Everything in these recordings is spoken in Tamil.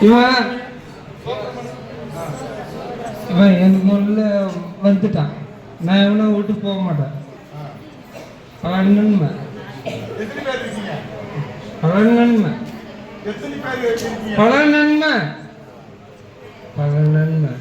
இவன் எனக்கு உள்ள வந்துட்டான். நான் இவனை விட்டு போக மாட்டேன். பல நன்மை பல நன்மை பல நன்மை பல நன்மை.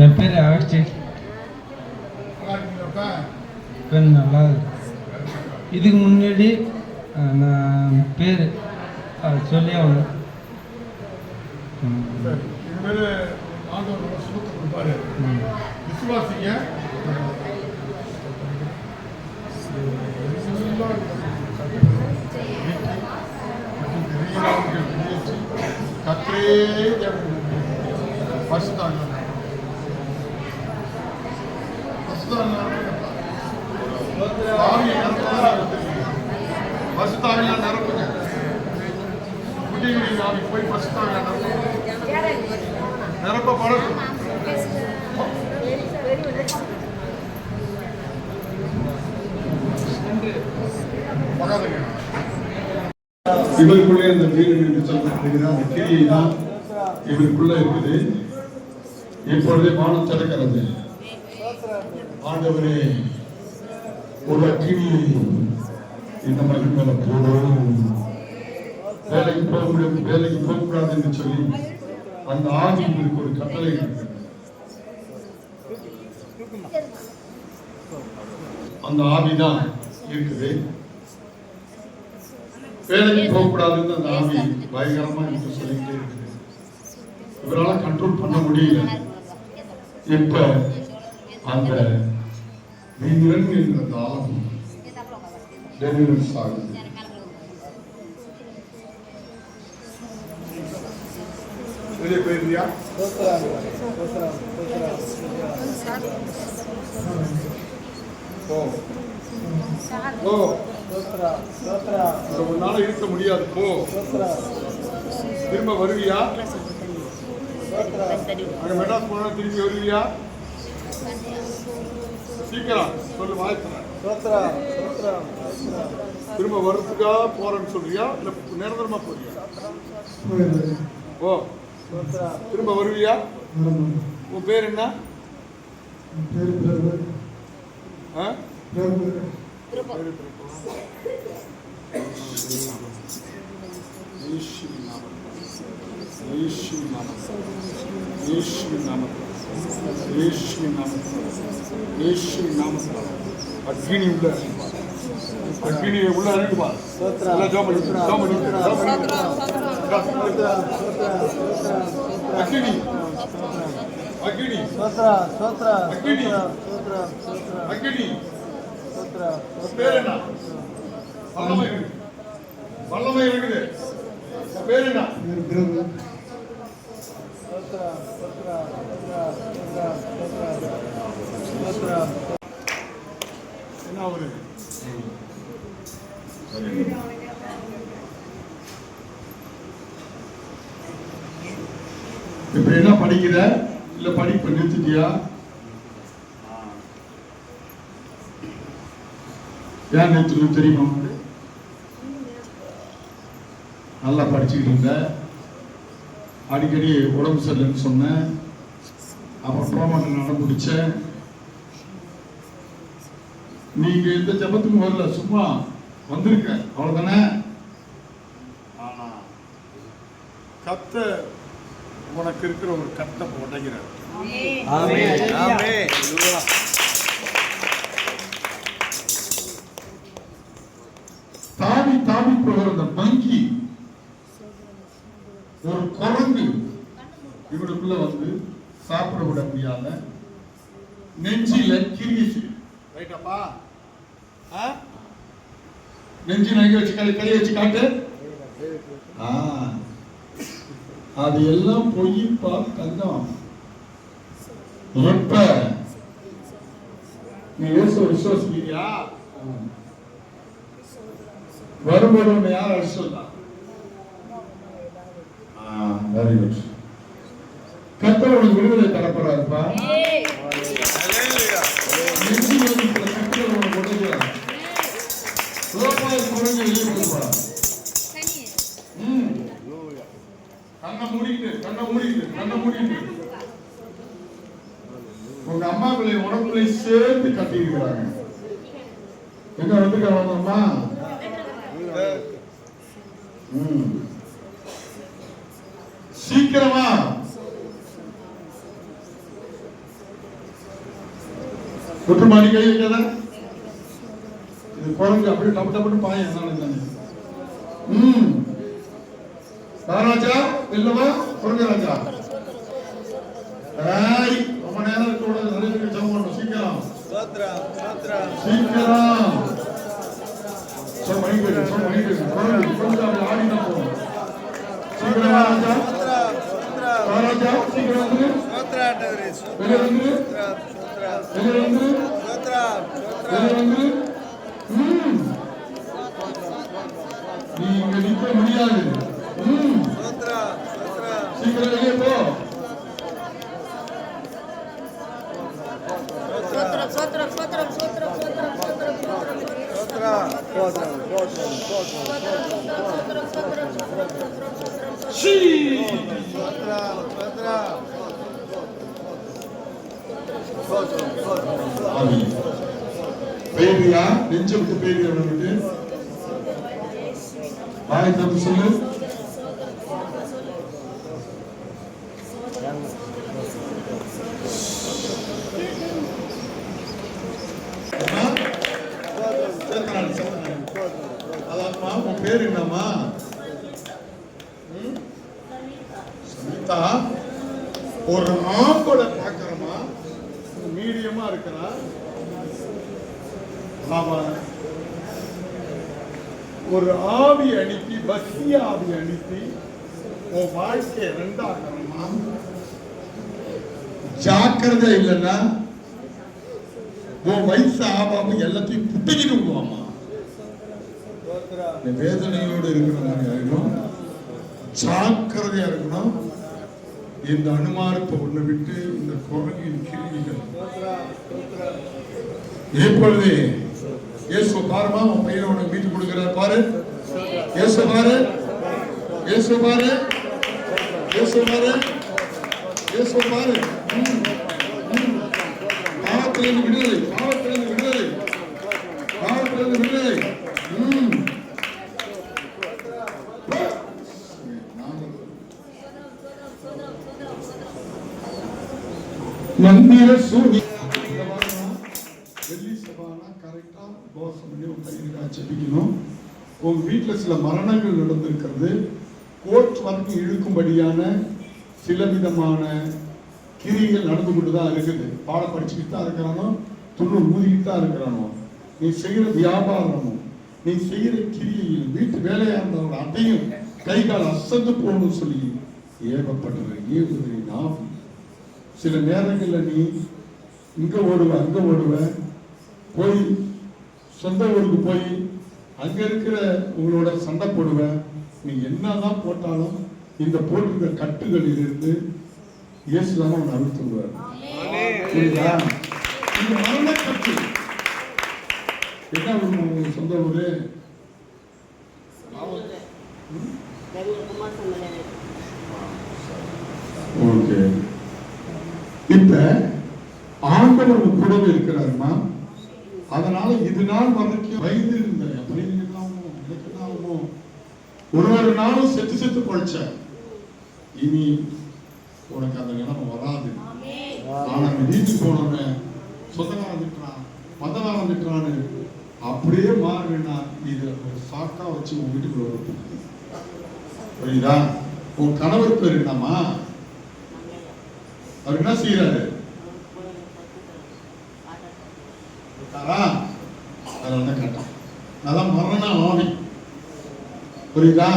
என் பேர் ஆட்சி. நல்லா இதுக்கு முன்னாடி நான் பேர் சொல்லி ஆகணும். விசுவாசிங்க கற்றே பசுதாங்க பசுதாவியா நிரப்புங்க. குடிநீர் நாளைக்கு போய் பசுதாவியா நிரப்ப பழகும். இவருக்குள்ளே இந்த வீடு என்று சொல்லப்படுகிற அந்த கிரியை தான் இவருக்குள்ள இருக்குது. இப்பொழுதே வானம் திறக்கிறது. ஆண்டவரே ஒரு அக்கினியை இந்த மகன் மேல போடும். வேலைக்கு போக முடியும், வேலைக்கு போகக்கூடாது என்று சொல்லி அந்த ஆவி இவருக்கு ஒரு கட்டளை இருக்குது. அந்த ஆவிதான் இருக்குது. வேலைக்கு போகக்கூடாதுன்னு அந்த ஆவி பயங்கரமா எனக்கு சொல்லிக்கிட்டே இருக்குது. இவரால் கண்ட்ரோல் பண்ண முடியல. இப்ப அந்த வீரன் என்ற தாளம் டெலிவரன்ஸ் ஆகுது. வெளியே போயிருந்தியா? ஒரு நாள் இருக்க முடியாது. போ, திரும்ப வருவியா? அங்க மெட்ராஸ் போனா திரும்பி வருவியா? சீக்கிரம் சொல்லு, வாழ்த்துறேன். திரும்ப வர்றதுக்கா போறேன்னு சொல்றியா இல்ல நிரந்தரமா போறியா? ஓ, திரும்ப வருவியா? உன் பேர் என்ன? அக்னி உள்ள அக்னியை உள்ள அனுப்புவா. அக்னி அக்னி அக்னி அக்னி பேர் என்ன? வல்லமை இருக்குது. பேர் என்ன? என்ன ஒரு இப்ப என்ன படிக்கிற? இல்ல படிப்பு நிறுத்திட்டியா? ஏன் நிறுத்தணும் தெரியுமா? நல்லா படிச்சுக்கிட்டு இருந்த, அடிக்கடி உடம்பு சரியில்லைன்னு சொன்னேன். அப்புறம் ப்ரோமோஷன் நடந்துடுச்ச. நீங்க எந்த ஜபத்துக்கும் வரல, சும்மா வந்திருக்க, அவ்வளவுதானே. ஆனா கத்த உனக்கு இருக்கிற ஒரு கட்டை உடைகிறார். தாவி தாவி போகிற அந்த மங்கி, ஒரு குரங்கு இவனுக்குள்ள வந்து சாப்பிட விட முடியாத நெஞ்சில கிரியை செய்யும். ரைட்டாப்பா? நெஞ்சி நகை வச்சு கையை வச்சு காட்டு. அது எல்லாம் பொய்ப்பா தங்கம். எப்ப நீ இயேசு விசுவாசிக்கிறியா? வரும்போது உன்னை யார் அடிச்சு சொல்லா? Very good. கர்த்தர் உனக்கு விடுதலை தரப்படாதுப்பா. உங்க அம்மாக்களை உடம்புல சேர்த்து கட்டி இருக்கிறாங்க. எங்க வந்துருக்காங்க அம்மா? சீக்கிரமா குற்றமாடி கை வைக்காத. இது குழந்தை அப்படியே டப்பு டப்புன்னு பாய. ராஜா இல்லவா குரங்கராஜா? ரொம்ப நேரம் இருக்க கூடாது. நிறைய பேருக்கு ஜெபம் பண்ணணும். சீக்கிரம் சீக்கிரம் கொஞ்சம் ஆடினா போகும். சீக்கிரம் ராஜா ராஜா சீக்கிரம் வந்து வெளியே வந்து வெளியே வந்து வெளியே வந்து. நீங்க நிற்க முடியாது. சீக்கிரம் வெளியே போ. பேரியா நெஞ்ச விட்டு பேரியா விட்டு வாய் தப்பு சொல்லு. அதாம்மா உன் பேர் என்னம்மா? சமிதா. ஒரு ஆம்போட பாக்குறமா மீடியமா இருக்கிறா. ஒரு ஆவி அனுப்பி பக்தி ஆவி அனுப்பி உன் வாழ்க்கையை ரெண்டாக்கணுமா? ஜாக்கிரதை இல்லைன்னா உன் வயசு ஆபாம எல்லாத்தையும் புட்டிக்கிட்டு விடுவாமா. வேதனையோடு இருக்கிற மாதிரி ஆயிடும். ஜாக்கிரதையா இருக்கணும். இந்த அனுமானத்தை ஒண்ணு விட்டு இந்த குரங்கின் கிருமிகள் இப்பொழுது இயேசு பாருமா உன் பையனை உனக்கு மீட்டு கொடுக்கிறார் பாரு. இயேசு பாரு, இயேசு பாரு, இயேசு பாரு, இயேசு பாரு. பாவத்திலிருந்து விடுதலை, பாவத்திலிருந்து விடுதலை, பாவத்திலிருந்து விடுதலை. மந்திர சூனி வெள்ளி சபானா கரெக்டா தோசை பண்ணி உங்க கையில செபிக்கணும். உங்க வீட்டுல சில மரணங்கள் நடந்திருக்கிறது. கோர்ட் வரைக்கும் இழுக்கும்படியான சில விதமான கிரிகள் நடந்து கொண்டுதான் இருக்குது. பாடம் படிச்சுக்கிட்டு தான் இருக்கிறானோ, துண்ணு ஊதிக்கிட்டு தான் இருக்கிறானோ, நீ செய்கிற வியாபாரமும் நீ செய்கிற கிரியில் வீட்டு வேலையா இருந்தவங்க அதையும் கை கால் அசந்து போகணும்னு சொல்லி ஏவப்பட்டது ஏவுதலை நாம். சில நேரங்களில் நீ இங்க ஓடுவ அங்க ஓடுவ, போய் சொந்த ஊருக்கு போய் அங்க இருக்கிற உங்களோட சண்டை போடுவ. நீ என்னதான் போட்டாலும் இந்த போட்டிருக்கிற கட்டுகளில் இருந்து இயேசுதான் அவன் அழுத்துவார். புரியுதா? இந்த மரண கட்டு என்ன உங்க சொந்த ஊரு? ஓகே. இப்ப ஆண்டவர் கூடவே இருக்கிறாருமா. அதனால இது நாள் வரைக்கும் வயது இருந்த ஒரு நாளும் செத்து செத்து பழிச்ச. இனி உனக்கு அந்த நிலைமை வராது. ஆனா வீட்டுக்கு போனோன்னு சொந்தக்காரன் திட்டுறான், மந்தகாரன் திட்டுறான்னு அப்படியே மாறுனா இது ஒரு சாக்கா வச்சு உன் வீட்டுக்குள்ள வரும். புரியுதா? உன் கணவர் பேர் என்னம்மா? அவர் என்ன செய்யறாரு? இருக்காரா? அதனால கேட்டான். அதான் மரண ஆவி. புரியுதா?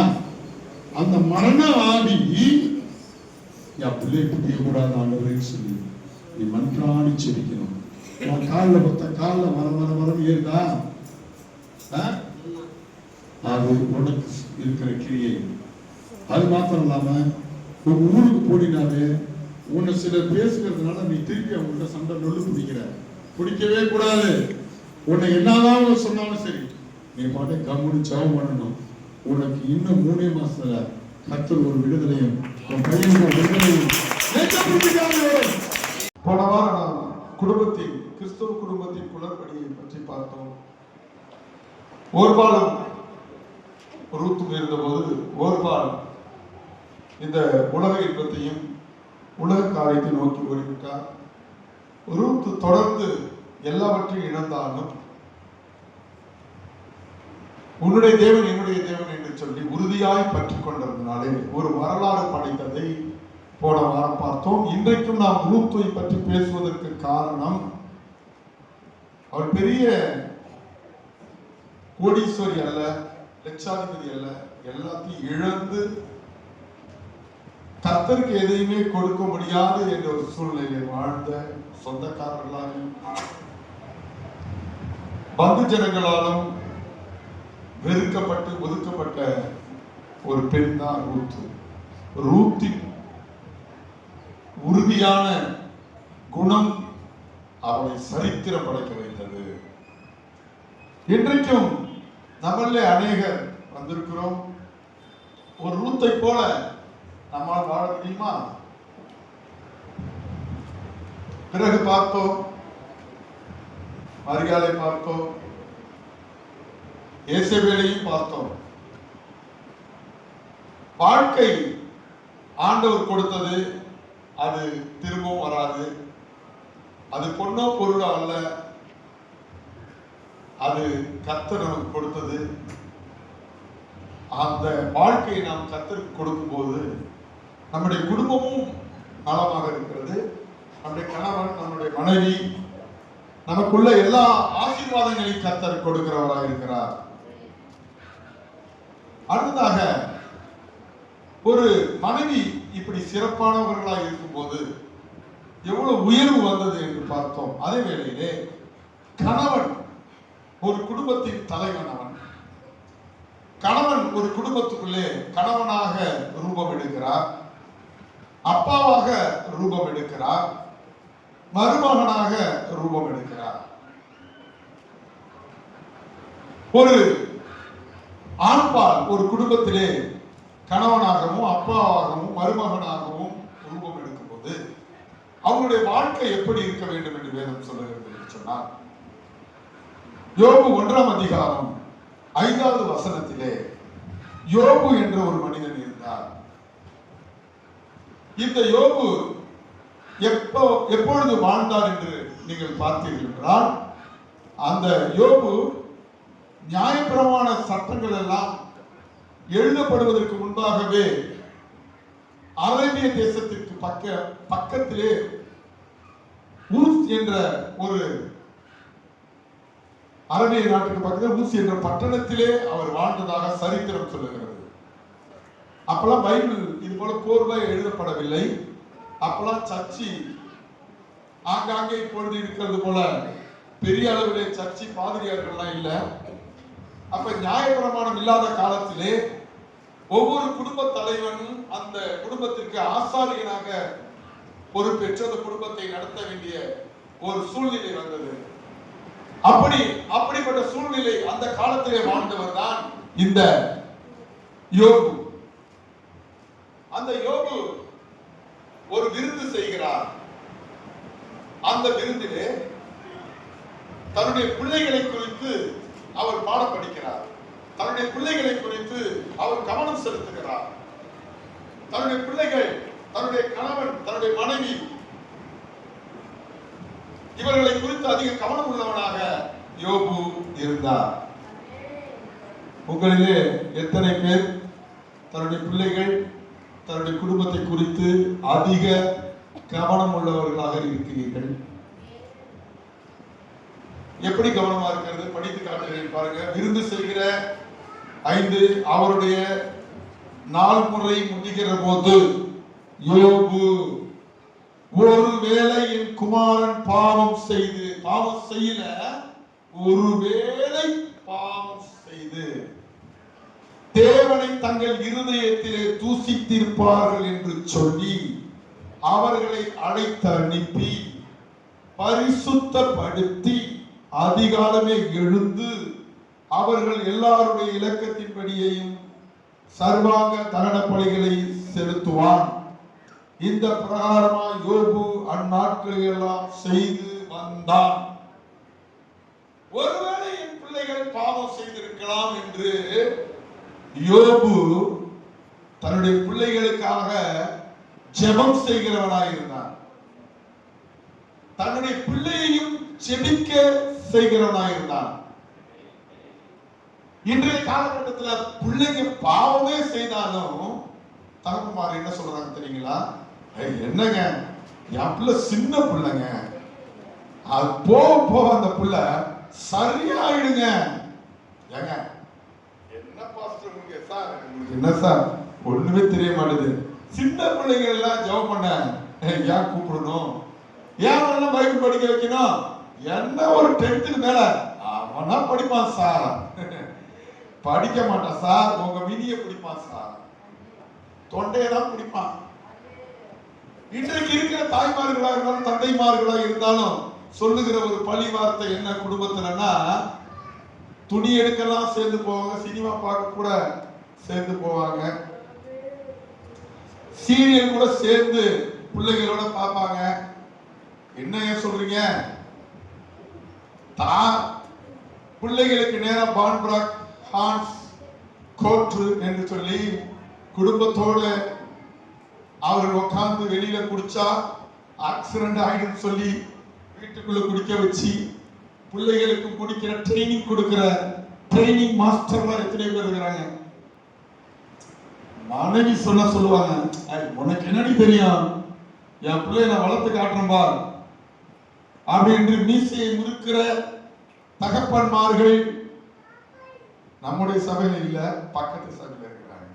அந்த மரண ஆவி என் பிள்ளை புரிய கூடாது ஆண்டவரேன்னு சொல்லி நீ மன்றாடி செபிக்கணும். உன் காலில் பார்த்தா காலில் மரம் ஏறுதா? அது உனக்கு இருக்கிற கிரியை. அது மாத்திரம் இல்லாம ஒரு ஊருக்கு போடினாலே உன்னை சிலர் பேசுகிறதுனால நீ திருப்பி அவங்கள்ட்ட சண்டை நொல்லு பிடிக்கிற. பிடிக்கவே கூடாது. உன்னை என்னதான் சொன்னாலும் சரி, நீ பாட்டு கம்முனு ஜெபம் பண்ணணும். உனக்கு இன்னும் 3 மாசத்துல கர்த்தர் ஒரு விடுதலையும் உன் பையனுக்கு விடுதலையும். போன வாரம் நாம் குடும்பத்தின் கிறிஸ்தவ குடும்பத்தின் குளறுபடியை பற்றி பார்த்தோம். ஓர்பாலும் ரூத்தும் இருந்தபோது ஓர்பால் இந்த உலக இன்பத்தையும் உலக காரியத்தை நோக்கி ஓடிவிட்டார். ரூத்து தொடர்ந்து எல்லாவற்றையும் இழந்தாலும் உன்னுடைய தேவன் என்னுடைய தேவன் என்று சொல்லி உறுதியாய் பற்றி கொண்டிருந்தனாலே ஒரு வரலாறு படைத்ததை போன வாரம் பார்த்தோம். இன்றைக்கும் நாம் ரூத்தை பற்றி பேசுவதற்கு காரணம், அவர் பெரிய கோடீஸ்வரி அல்ல, லட்சாதிபதி அல்ல, எல்லாத்தையும் இழந்து கர்த்தருக்கு எதையுமே கொடுக்க முடியாது என்ற ஒரு சூழ்நிலையில் வாழ்ந்த சொந்தக்காரர்களாலும் பந்து ஜனங்களாலும் வெறுக்கப்பட்டு ஒதுக்கப்பட்ட ஒரு பெண் தான் ரூத்து. ரூத்தின் உறுதியான குணம் அவளை சரித்திரம் படைக்க வைத்தது. இன்றைக்கும் நம்மளே அநேகர் வந்திருக்கிறோம். ஒரு ரூத்தை போல நம்மால் வாழ முடியுமா? பிறகு பார்த்தோம், மரியாதை பார்த்தோம், ஏசபேலையும் பார்த்தோம். வாழ்க்கை ஆண்டவர் கொடுத்தது, அது திரும்பவும் வராது. அது பொன்னோ பொருளோ அல்ல, அது கர்த்தர் நமக்கு கொடுத்தது. அந்த வாழ்க்கையை நாம் கர்த்தருக்கு கொடுக்கும் போது நம்முடைய குடும்பமும் நலமாக இருக்கிறது. நம்முடைய கணவன், நம்முடைய மனைவி, நமக்குள்ள எல்லா ஆசீர்வாதங்களையும் கர்த்தர் கொடுக்கிறவராக இருக்கிறார். அடுத்ததாக ஒரு மனைவி இப்படி சிறப்பானவர்களாக இருக்கும்போது எவ்வளவு உயர்வு வந்தது என்று பார்த்தோம். அதே வேளையிலே கணவன் ஒரு குடும்பத்தின் தலைவன். அவன் கணவன் ஒரு குடும்பத்துக்குள்ளே கணவனாக ரூபம் எடுக்கிறார், அப்பாவாக ரூபம் எடுக்கிறார், மருமகனாக ரூபம் எடுக்கிறார். ஒரு ஆண்பால் ஒரு குடும்பத்திலே கணவனாகவும் அப்பாவாகவும் மருமகனாகவும் ரூபம் எடுக்கும்போது அவங்களுடைய வாழ்க்கை எப்படி இருக்க வேண்டும் என்று வேதம் சொல்லுகிறது என்று சொன்னார். யோபு 1ஆம் அதிகாரம் 5வது வசனத்திலே யோபு என்ற ஒரு மனிதன் இருந்தார். இந்த யோபு எப்பொழுது வாழ்ந்தார் என்று நீங்கள் பார்த்தீர்கள் என்றால், அந்த யோபு நியாயப்பிரமாண சட்டங்கள் எல்லாம் எழுதப்படுவதற்கு முன்பாகவே அரேபிய தேசத்திற்கு பக்கத்திலே ஊஸ் என்ற ஒரு அரேபிய நாட்டுக்கு பக்கத்தில் ஊஸ் என்ற பட்டணத்திலே அவர் வாழ்ந்ததாக சரித்திரம் சொல்லுகிறது. அப்பெல்லாம் பைபிள் இது போல கோர்வாய் எழுதப்படவில்லை. அப்பெல்லாம் சர்ச்சி ஆங்காங்கே இப்பொழுது இருக்கிறது போல பெரிய அளவிலே சர்ச்சி பாதிரியார்கள்லாம் இல்லை. அப்ப நியாயப்பிரமாணம் இல்லாத காலத்திலே ஒவ்வொரு குடும்ப தலைவனும் அந்த குடும்பத்திற்கு ஆசாரியனாக பொறுப்பேற்று அந்த குடும்பத்தை நடத்த வேண்டிய ஒரு சூழ்நிலை வந்தது. அப்படிப்பட்ட சூழ்நிலை அந்த காலத்திலே வாழ்ந்தவர் தான் இந்த யோபு. அந்த யோபு ஒரு விருந்து செய்கிறார். அந்த விருந்திலே தன்னுடைய பிள்ளைகளை குறித்து அவர் பாடம் படிக்கிறார். தன்னுடைய பிள்ளைகளை குறித்து அவர் கவனம் செலுத்துகிறார். தன்னுடைய பிள்ளைகள், தன்னுடைய கணவன், தன்னுடைய மனைவி, இவர்களை குறித்து அதிக கவனம் உள்ளவனாக யோபு இருந்தார். உங்களிலே எத்தனை பேர் தன்னுடைய பிள்ளைகள், தன்னுடைய குடும்பத்தை குறித்து அதிக கவனம் உள்ளவர்களாக இருக்கிறீர்கள்? எப்படி கவனமா இருக்கிறது? படித்து காட்டுகிறேன் பாருங்க. விருந்து செய்கிற 5 அவருடைய நாள் முறை முடிகிற போது யோபு, ஒருவேளை என் குமாரன் பாவம் செய்யல, ஒருவேளை பாவம் செய்து தேவனை தங்கள் இருதயத்திலே தூசித்திருப்பார்கள் என்று சொல்லி அவர்களை அழைத்து அனுப்பி பரிசுத்தப்படுத்தி அதிகாலமே எழுந்து அவர்கள் எல்லாருடைய இலக்கத்தின்படியையும் சர்வாங்க தகன பலிகளை செலுத்துவான். இந்த பிரகாரமா யோபு அந்நாட்களை எல்லாம் செய்து வந்தான். ஒருவேளை என் பிள்ளைகள் பாவம் செய்திருக்கலாம் என்று யோபு தன்னுடைய பிள்ளைகளுக்காக ஜெபம் செய்கிறவனாயிருந்தான். தன்னுடைய பிள்ளையையும் ஜெபிக்க செய்கிறவனாயிருந்தான். இன்றைய காலகட்டத்தில் பிள்ளைங்க பாவமே செய்தாலும் தகப்பன்மார் என்ன சொல்றாங்க தெரியுங்களா? என்னங்க, என் பிள்ளை சின்ன பிள்ளைங்க, அது போக அந்த பிள்ளை சரியாயிடுங்க. ஏங்க என்ன பாஸ்டர் உங்களுக்கு சார், உங்களுக்கு என்ன சார் ஒண்ணுமே தெரிய மாட்டேது. சின்ன பிள்ளைங்க எல்லாம் ஜெபம் பண்ண ஏன் கூப்பிடணும்? ஏன் எல்லாம் பைபிள் படிக்க வைக்கணும்? என்ன ஒரு 10th மேல அவனா படிப்பான் சார், படிக்க மாட்டான் சார், உங்க மினிய பிடிப்பான் சார், தொண்டையதான் பிடிப்பான். இன்றைக்கு இருக்கிற தாய்மார்களா இருந்தாலும் தந்தைமார்களா இருந்தாலும் சொல்லுகிற ஒரு பழி வார்த்தை என்ன குடும்பத்துலன்னா, துணி எடுக்கலாம் சேர்ந்து போவாங்க, சினிமா பார்க்க கூட சேர்ந்து போவாங்க, சீரியல் கூட சேர்ந்து பிள்ளைகளோட பார்ப்பாங்க. என்ன சொல்றீங்க? பிள்ளைகளுக்கு நேரம் பான்பிராக் ஹான்ஸ் கோட்ரு என்று சொல்லி குடும்பத்தோடு அவர்கள் உட்கார்ந்து வெளியில குடிச்சா ஆக்சிடென்ட் ஆயிடும் சொல்லி வீட்டுக்குள்ள குடிக்க வச்சு பிள்ளைகளுக்கு குடிக்கிற ட்ரைனிங் கொடுக்கிற ட்ரைனிங் மாஸ்டர்லாம் எத்தனை பேர் இருக்கிறாங்க. மனைவி சொல்லுவாங்க, உனக்கு என்னடி தெரியும், என் பிள்ளைய நான் வளர்த்து காட்டுறேன் பார் அப்படின்னு மீசையை முறுக்கிற தகப்பன்மார்கள் நம்முடைய சபையில இல்ல, பக்கத்து சபையில இருக்கிறாங்க.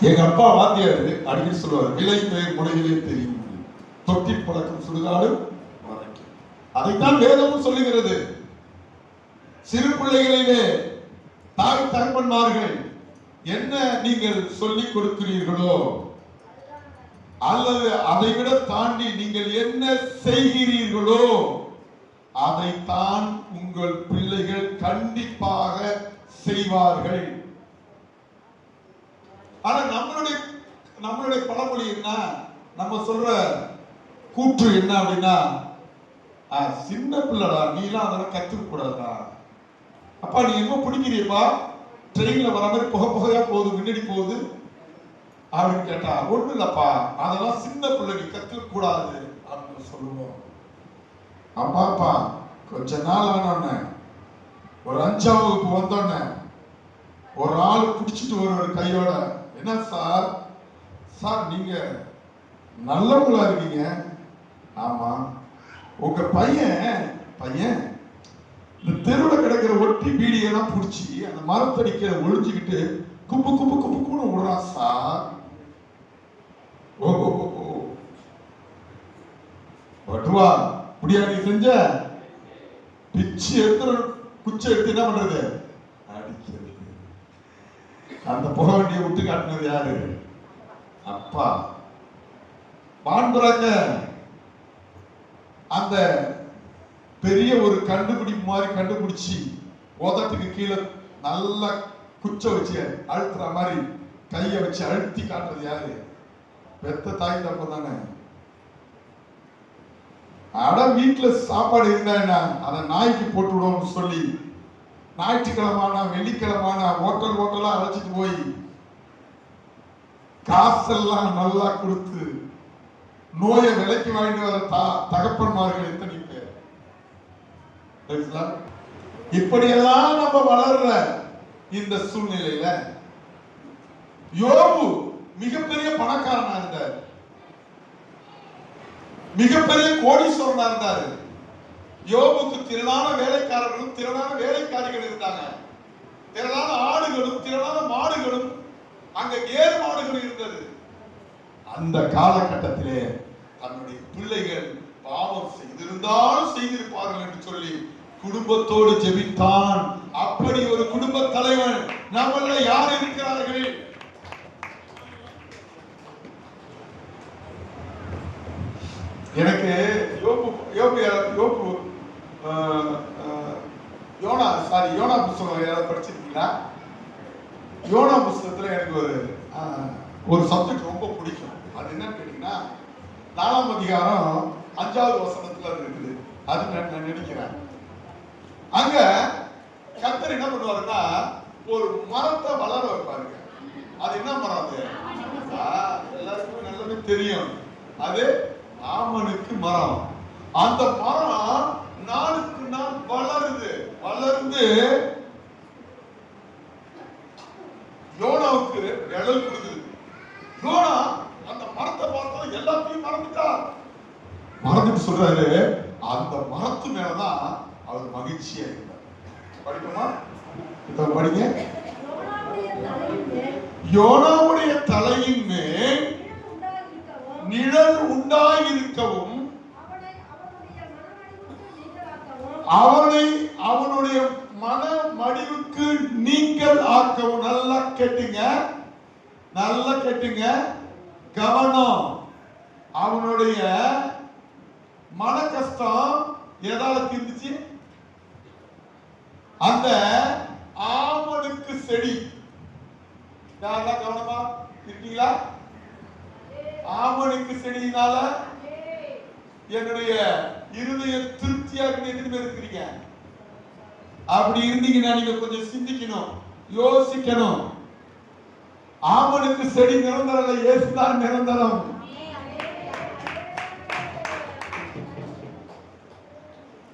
எங்க அப்பா வாத்தியாரு அடிக்கடி சொல்லுவார், விலை பெயர் முனைகளே தெரியும், தொட்டி பழக்கம் சுடுகாடு வரைக்கும். அதைத்தான் வேதமும் சொல்லுகிறது. சிறு பிள்ளைகளிலே தாய் தகப்பன்மார்கள் என்ன நீங்கள் சொல்லிக் கொடுக்கிறீர்களோ அல்லது அதை விட தாண்டி நீங்கள் என்ன செய்கிறீர்களோ அதைத்தான் உங்கள் பிள்ளைகள் கண்டிப்பாக செய்வார்கள். ஆனா நம்மளுடைய பழமொழி என்ன, நம்ம சொல்ற கூற்று என்ன அப்படின்னா, சின்ன பிள்ளைடா நீலாம் அதெல்லாம் கத்துக்க கூடாதா, அப்பா நீ என்ன பிடிக்கிறியப்பா, ட்ரெயின்ல வர மாதிரி புகையா போகுது, முன்னாடி போகுது அப்படின்னு கேட்டா, ஒண்ணு இல்லப்பா அதெல்லாம் சின்ன பிள்ளை நீ கத்துக்க கூடாது அப்படின்னு சொல்லுவோம். அப்பாப்பா கொஞ்ச நாள் ஆனோன்னு ஒரு 5ஆம் வகுப்பு வந்தோன்னு ஒரு ஆள் பிடிச்சிட்டு ஒரு கையோட, என்ன சார் சார் நீங்க நல்லவங்களா இருக்கீங்க, ஆமா உங்க பையன் இந்த தெருவில் கிடக்கிற ஒட்டி பீடியெல்லாம் பிடிச்சி அந்த மரத்தடிக்கிற ஒழிஞ்சுக்கிட்டு குப்பு குப்பு குப்பு கூட விடுறான் சார். பட்டுவா முடியா நீ செஞ்ச பிச்சு எடுத்து குச்சி எடுத்து என்ன பண்றது, அடிக்கிறது. அந்த புகை வண்டியை விட்டு காட்டினது யாரு? அப்பா. பான்புறாங்க அந்த பெரிய ஒரு கண்டுபிடிப்பு மாதிரி கண்டுபிடிச்சி உதட்டுக்கு கீழே நல்லா குச்ச வச்சு அழுத்துற மாதிரி கையை வச்சு அழுத்தி காட்டுறது யாரு? பெத்த தாய் தப்பு தானே. அட வீட்டுல சாப்பாடு இருந்தா அதை நாய்க்கு போட்டு விடுவோம்னு சொல்லி ஞாயிற்றுக்கிழமான வெள்ளிக்கிழமான ஹோட்டலா அழைச்சிட்டு போய் காசெல்லாம் நல்லா கொடுத்து நோயை விலைக்கு வாங்கிட்டு வர தகப்பன்மார்கள் எத்தனை பேர். இப்படியெல்லாம் நம்ம வளர்ற இந்த சூழ்நிலையில யோபு மிகப்பெரிய பணக்காரனா இருந்தார். மிகப்பெரிய கோடீஸ்வரனா இருந்தாரு. யோபுக்கு திரளான வேலைக்காரர்களும் திரளான வேலைக்காரிகள் இருந்தாங்க. திரளான ஆடுகளும் திரளான மாடுகளும் அங்க ஏறு மாடுகள் இருந்தது. அந்த காலகட்டத்திலே தன்னுடைய பிள்ளைகள் பாவம் செய்திருந்தாலும் செய்திருப்பார்கள் என்று சொல்லி குடும்பத்தோடு ஜெபித்தான். அப்படி ஒரு குடும்ப தலைவன் நம்மள யார் இருக்கிறார்கள்? எனக்கு யோனா புஸ்தகம் யாராவது படிச்சிருக்கீங்களா? யோனா புஸ்தகத்துல எனக்கு ஒரு சப்ஜெக்ட் ரொம்ப பிடிக்கும். அது என்னன்னு கேட்டீங்கன்னா 4ஆம் அதிகாரம் 5வது வசனத்துல இருக்குது. அது நான் நினைக்கிறேன். அங்க கர்த்தர் என்ன பண்ணுவாருன்னா ஒரு மரத்தை வளர வைப்பாருங்க. அது என்ன மரம்? அது எல்லாருக்குமே நல்லாவே தெரியும். அது ஆமனுக்கு மரம். அந்த மரம் நாளுக்கு நாள் வளர்ந்து யோனாவுக்கு நிழல் கொடுக்குது. யோனா அந்த மரத்தை பார்த்தா எல்லாத்தையும் மறந்துட்டு சொல்றாரு, அந்த மரத்து மேலதான் அவர் மகிழ்ச்சியா இருந்தார். படிக்குமா? படிங்க. யோனாவுடைய தலையின் மேல் நிழல் உண்டாயிருக்கவும் அவனுடைய மன மடிவுக்கு நீங்கள் ஆக்கவும். நல்லா கேட்டுங்க, கவனம். அவனுடைய மன கஷ்டம் எதால தீர்ந்துச்சு? அந்த ஆமனுக்கு செடி. யாரெல்லாம் கவனமா இருக்கீங்களா? ஆமனுக்கு செடியினால என்னுடைய இருதய திருப்தியா இருக்கிறீங்க. அப்படி இருந்தீங்கன்னா நீங்க கொஞ்சம் சிந்திக்கணும், யோசிக்கணும். ஆமனுக்கு செடி நிரந்தரம் இல்லை, இயேசுதான் நிரந்தரம்.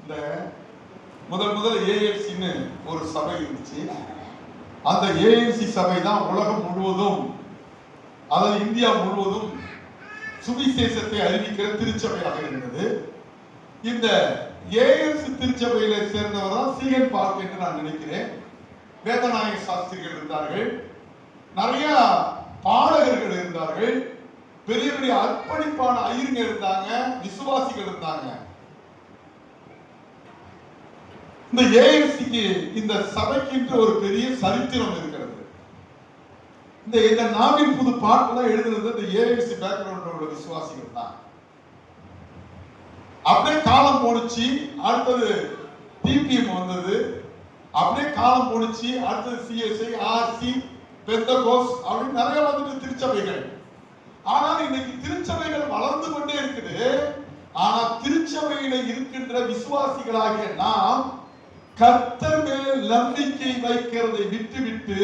இந்த முதல் ஏஎல்சின்னு ஒரு சபை இருந்துச்சு. அந்த ஏஎல்சி சபை தான் உலகம் முழுவதும், அதாவது இந்தியா முழுவதும் சுவிசேஷத்தை அறிவிக்கிற திருச்சபையாக இருந்தது. இந்த ஏஎல்சி திருச்சபையில சேர்ந்தவர் தான் சீகன் பார்க் என்று நான் நினைக்கிறேன். வேதநாயக சாஸ்திரிகள் இருந்தார்கள், நிறைய பாடகர்கள் இருந்தார்கள், பெரிய பெரிய அர்ப்பணிப்பான ஐயருங்க இருந்தாங்க, விசுவாசிகள் இருந்தாங்க. இந்த ஏஎல்சிக்கு, இந்த சபைக்கு ஒரு பெரிய சரித்திரம் இருக்கிறது. இந்த நாவின் புது பாட்டுலாம் எழுதுறது இந்த ஏஎல்சி பேக்ரவுண்டோட விசுவாசிகள் தான். அப்படியே காலம் போனுச்சு. அடுத்தது டிபிஎம் வந்தது. அப்படியே காலம் போனுச்சு. அடுத்தது சிஎஸ்ஐ, ஆர்சி, பெந்தகோஸ் அப்படின்னு நிறைய வந்துட்டு திருச்சபைகள். ஆனால் இன்னைக்கு திருச்சபைகள் வளர்ந்து கொண்டே இருக்குது. ஆனா திருச்சபையில இருக்கின்ற விசுவாசிகளாகிய நாம் கர்த்தர் மேல் நம்பிக்கை வைக்கிறதை விட்டு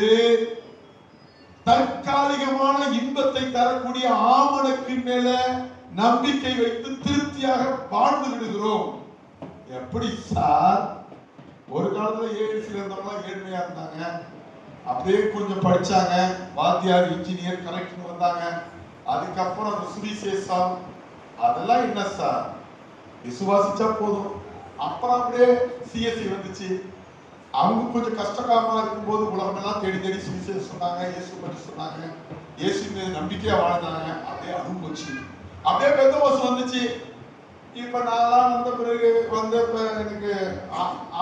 தற்காலிகமான இன்பத்தை தரக்கூடிய ஆமனுக்கு மேல நம்பிக்கை வைத்து திருப்தியாக வாழ்ந்து விடுகிறோம். எப்படி சார்? ஒரு காலத்துல ஏஎல்சில இருந்தவங்க ஏழ்மையா இருந்தாங்க, அப்படியே கொஞ்சம் படிச்சாங்க, வாத்தியார், இன்ஜினியர், கலெக்டர் வந்தாங்க. அதுக்கப்புறம் அந்த சுவிசேஷம் அதெல்லாம் என்ன சார், விசுவாசிச்சா போதும். அப்புறம் அப்படியே சிஎஸ்சி வந்துச்சு. அவங்க கொஞ்சம் கஷ்டகாலமா இருக்கும்போது உலகமெல்லாம் தேடி சுவிசேஷம் சொன்னாங்க, இயேசு பற்றி சொன்னாங்க, இயேசு மீது நம்பிக்கையா வாழ்ந்தாங்க. அப்படியே அதுவும் போச்சு. அப்படியே பெந்தகோஸ்து வந்துச்சு. இப்ப நான் வந்த பிறகு எனக்கு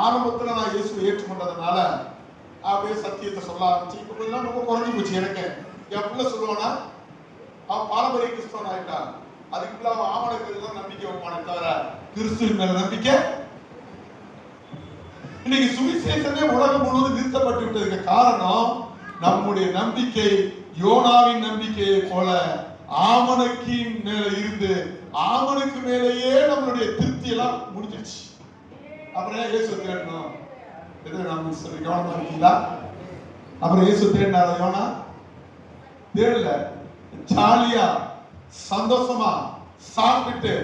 ஆரம்பத்துல நான் இயேசுவை ஏற்றுக்கொண்டதுனால அப்படியே சத்தியத்தை சொல்ல ஆரம்பிச்சு. இப்ப கொஞ்சம் ரொம்ப குறைஞ்சு போச்சு. எனக்கு என் பிள்ளை சொல்லுவானா, அவன் பாரம்பரிய கிறிஸ்தவன் ஆயிட்டான். அதுக்குள்ள அவன் ஆமனுக்கு தான் நம்பிக்கை வைப்பானே தவிர கிறிஸ்துவின் மேல நம்பிக்கை. இன்னைக்கு சுவிசேஷமே உலகம் முழுவதும் நிறுத்தப்பட்டு விட்டதுக்கு காரணம் நம்முடைய நம்பிக்கை யோனாவின் நம்பிக்கையை போல ஆமனுக்கு மேல இருந்து ஆமனுக்கு மேலேயே நம்மளுடைய திருப்தி எல்லாம் முடிஞ்சிருச்சு. அப்புறம் இயேசு தேடணும், எது நம்ம சொல்லி கவனமா இருக்கீங்களா? அப்புறம் இயேசு தேடினார யோனா? தேடல. ஜாலியா சந்தோஷமா சாப்பிட்டு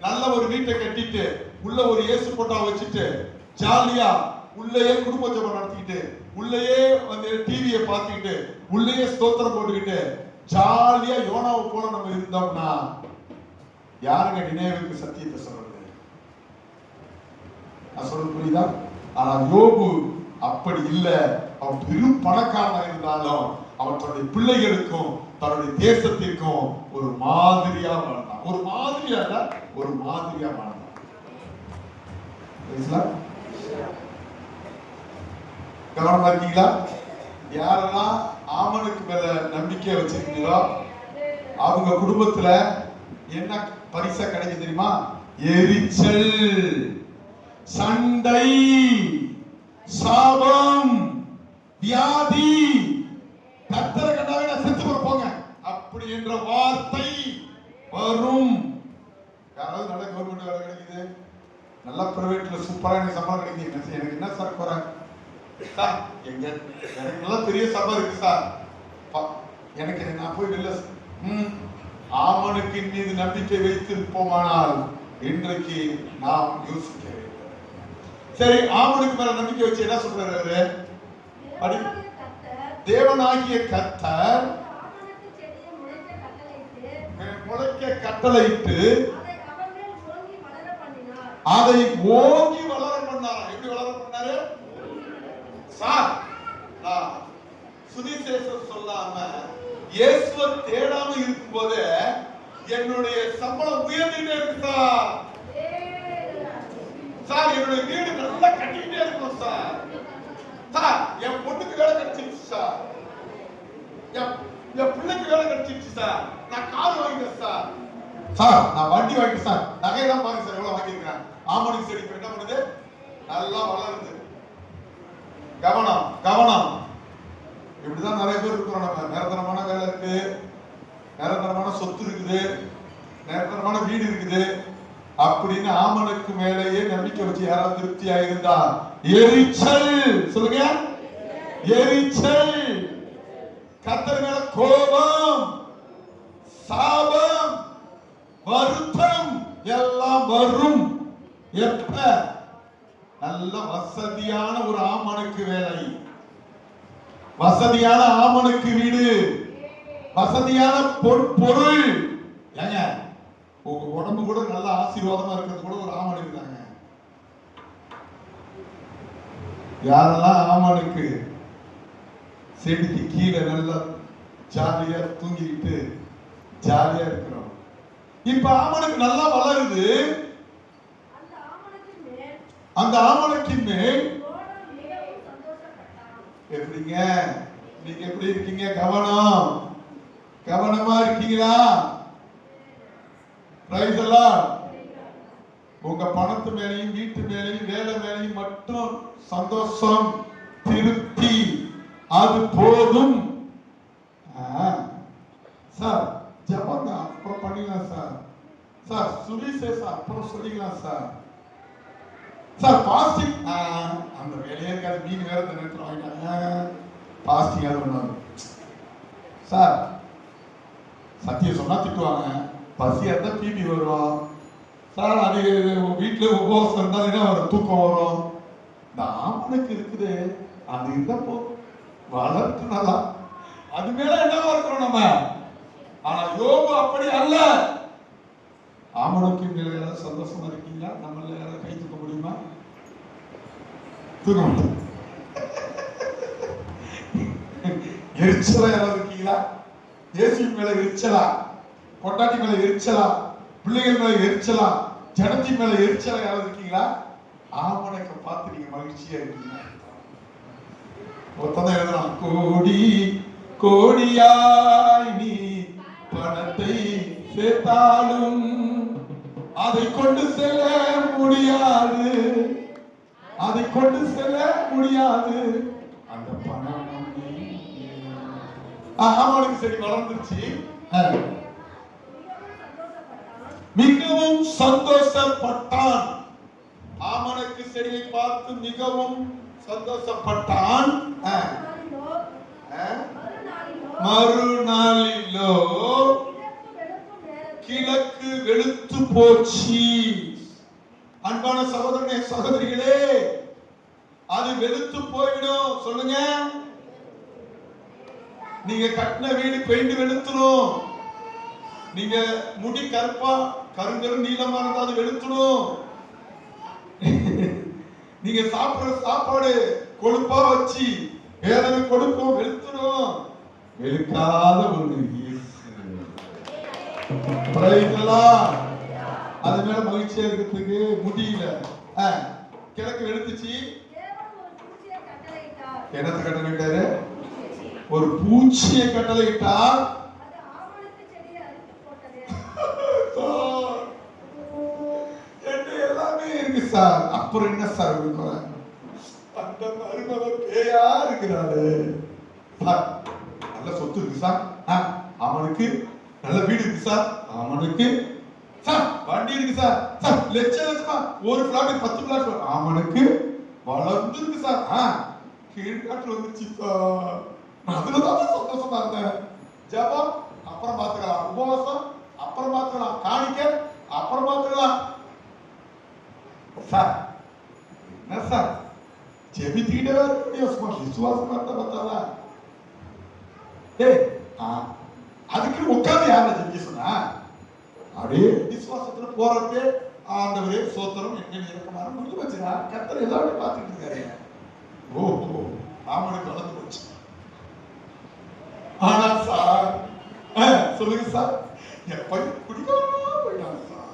நல்ல ஒரு வீட்டை கட்டிட்டு உள்ள ஒரு இயேசு போட்டோ வச்சுட்டு ஜாலியா உள்ளேயே குடும்ப ஜெபம் நடத்திக்கிட்டு உள்ளேயே வந்து டிவியை பார்த்துக்கிட்டு உள்ளேயே ஸ்தோத்திரம் போட்டுக்கிட்டு ஜாலியா யோனாவை போல நம்ம இருந்தோம்னா யாருங்க நினைவுக்கு சத்தியத்தை சொல்றது? நான் சொல்றது புரியுதா? ஆனா யோபு அப்படி இல்ல. அவன் பெரும் பணக்காரனா இருந்தாலும் அவன் தன்னுடைய பிள்ளைகளுக்கும் தன்னுடைய தேசத்திற்கும் ஒரு மாதிரியா வாழ்ந்தான். ஒரு மாதிரியா இல்ல, ஒரு மாதிரியா வாழ்ந்தான். கவனமா இருக்கீங்களா? யாரெல்லாம் ஆமனுக்கு மேல நம்பிக்கை வச்சிருக்கீங்களோ அவங்க குடும்பத்துல என்ன பரிசா கிடைக்கும் தெரியுமா? எரிச்சல், சண்டை, சாபம், வியாதி. கர்த்தரை கண்டாவே நான் செத்து போங்க அப்படி என்ற வார்த்தை வரும். யாராவது நல்ல கவர்மெண்ட் வேலை கிடைக்குது, நல்ல பிரைவேட்ல சூப்பரா எனக்கு சம்பளம் கிடைக்குது, எனக்கு என்ன சார் குறை சார்? எனக்கு நல்லா பெரிய சபை இருக்கு சார், எனக்கு நான் போய் வெளில ஆமனுக்கின் மீது நம்பிக்கை வைத்திருப்போமானால் இன்றைக்கு நாம் யோசிக்க வேண்டும். சரி, ஆமனுக்கு மேல நம்பிக்கை வச்சு என்ன சொல்றாரு? தேவனாகிய கர்த்தர் முளைக்க கட்டளையிட்டு அதை ஓங்கி வளர பண்ணார். எப்படி வளர பண்ணாரு சார்? சுவிசேஷம் சொல்லாம இயேசுவை தேடாம இருக்கும் போது என்னுடைய சம்பளம் உயர்ந்துட்டே இருக்கு சார். சார் என்னுடைய வீடு நல்லா கட்டிக்கிட்டே இருக்கும் சார். சார் என் பொண்ணுக்கு வேலை கிடைச்சிருச்சு சார், என் பிள்ளைக்கு வேலை கிடைச்சிருச்சு சார், நான் கார் வாங்கிட்டேன் சார், சார் நான் வண்டி வாங்கிட்டேன் சார், நகையெல்லாம் பாருங்க சார் எவ்வளவு வாங்கியிருக்கேன். ஆமனுக்கு செடி என்ன பண்ணுது? நல்லா வளருது. கவனம் கவனம். இப்படிதான் நிறைய பேர் இருக்கிறோம். நம்ம நிரந்தரமான வேலை இருக்கு, நிரந்தரமான சொத்து இருக்குது, நிரந்தரமான வீடு இருக்குது அப்படின்னு ஆமனுக்கு மேலேயே நம்பிக்கை வச்சு யாராவது திருப்தியா இருந்தா எரிச்சல், சொல்லுங்க எரிச்சல், கர்த்தர் மேல கோபம், சாபம், வருத்தம் எல்லாம் வரும். எப்ப? நல்ல வசதியான ஒரு ஆமனுக்கு வேலை, வசதியான ஆமனுக்கு வீடு, வசதியான பொருள். ஏங்க உங்க உடம்பு கூட நல்ல ஆசீர்வாதமா இருக்கிறது கூட ஒரு ஆமனுக்கு தாங்க. யாரெல்லாம் ஆமனுக்கு செடிக்கு கீழே நல்லா ஜாலியா தூங்கிக்கிட்டு ஜாலியா இருக்கிறோம். இப்ப ஆமனுக்கு நல்லா வளருது. அந்த ஆமனுக்கின் மேல் எப்படிங்க? நீங்க எப்படி இருக்கீங்க? கவனம், கவனமா இருக்கீங்களா? பிரைஸ் எல்லாம் உங்க பணத்து மேலையும் வீட்டு மேலையும் வேலை மேலையும் மட்டும் சந்தோஷம், திருப்தி, அது போதும். சார் ஜபம் அப்புறம் பண்ணிக்கலாம் சார், சார் சுவிசேஷம் அப்புறம் சொல்லிக்கலாம் சார், சார் பாஸ்டிங் அந்த வேலையே இருக்காது, மீன் வேற இந்த நேரத்தில் வாங்கிட்டாங்க, பாஸ்டிங் அது ஒண்ணு சார். சத்தியம் சொன்னா திட்டுவாங்க, பசியா இருந்தா பிபி வரும் சார், அது வீட்டுல உபவாசம் இருந்தாலும் என்ன வரும்? தூக்கம் வரும். இந்த ஆமனுக்கு இருக்குது, அது இருந்தா போ வளர்த்து நல்லா, அது மேல என்னவா இருக்கிறோம் நம்ம. ஆனா யோபு அப்படி அல்ல. ஆமனுக்கு மேல யாராவது சந்தோஷமா இருக்கீங்களா? நம்மள யாராவது கை தூக்க முடியுமா? தூக்க முடியும். எரிச்சலா யாராவது இருக்கீங்களா? இயேசு மேல எரிச்சலா, பொண்டாட்டி மேல எரிச்சலா, பிள்ளைகள் மேல எரிச்சலா, ஜனத்தின் மேல எரிச்சலா யாராவது இருக்கீங்களா? ஆமனுக்கு பார்த்து நீங்க மகிழ்ச்சியா இருக்கீங்களா? ஒருத்தன் எழுதுறான், கோடி கோடியாய் நீ பணத்தை சேர்த்தாலும் அதை கொண்டு செல்ல முடியாது, அதை கொண்டு செல்ல முடியாது அந்த பணம். ஆமனுக்கு சரி வளர்ந்துருச்சு, மிகவும் சந்தோஷப்பட்டான். ஆமனுக்கு செடியை பார்த்து மிகவும் சந்தோஷப்பட்டான். மறுநாளிலோ கிழக்கு வெளுத்து போச்சு. அன்பான சகோதரனே சகோதரிகளே, அது வெளுத்து போயிடும். சொல்லுங்க, நீங்க கட்டின வீடு பெயிண்ட் வெளுத்துரும், நீங்க முடி கருப்பா கருங்கரு நீளமா இருந்தா அது வெளுத்துடும். நீங்க சாப்பிடுற சாப்பாடு கொழுப்பா வச்சு வேதனை கொடுக்கும், வெளுத்துடும். வெளுக்காத ஒண்ணு அது மேல மகிழ்ச்சியா இருக்கிறதுக்கு முடியல. கிழக்கு வெளுத்துச்சு. என்னத்தை கட்டளையிட்டாரு? ஒரு பூச்சியை கட்டளையிட்டார். எல்லாமே இருக்கு சார். அப்புறம் என்ன சார் அந்த மருமகன் பேயா இருக்கிறாரு. நல்ல சொத்து இருக்கு சார், அவனுக்கு நல்ல வீடு இருக்கு சார், அவனுக்கு சார் வண்டி இருக்கு சார், சார் லட்சம் லட்சமா ஒரு பிளாட் 10 பிளாட் அவனுக்கு வளர்ந்து இருக்கு சார். கீழ்காட்டு வந்துச்சு சார். அதுலதான் சந்தோஷமா இருந்தேன். ஜபம் அப்புறம் பார்த்துக்கலாம், உபவாசம் அப்புறம் பார்த்துக்கலாம், காணிக்க அப்புறம் பார்த்துக்கலாம். சார் என்ன சார் ஜெபித்துக்கிட்டே விசுவாசமா இருந்தா பார்த்தாவா? அதுக்கு உட்கார்ந்து யார ஜெபிக்க சொன்னா? அப்படியே விசுவாசத்துல போறப்பே ஆண்டவரே சோத்திரம் என்ன இறக்கமான முடிஞ்சு வச்சுனா கர்த்தர் எல்லாரும் பார்த்துட்டு இருக்காரு. ஓஹோ ஆமனுக்கு வளர்ந்து போச்சு. ஆனா சார் சொல்லுங்க சார், என் பையன் குடிக்காம போயிட்டான் சார்.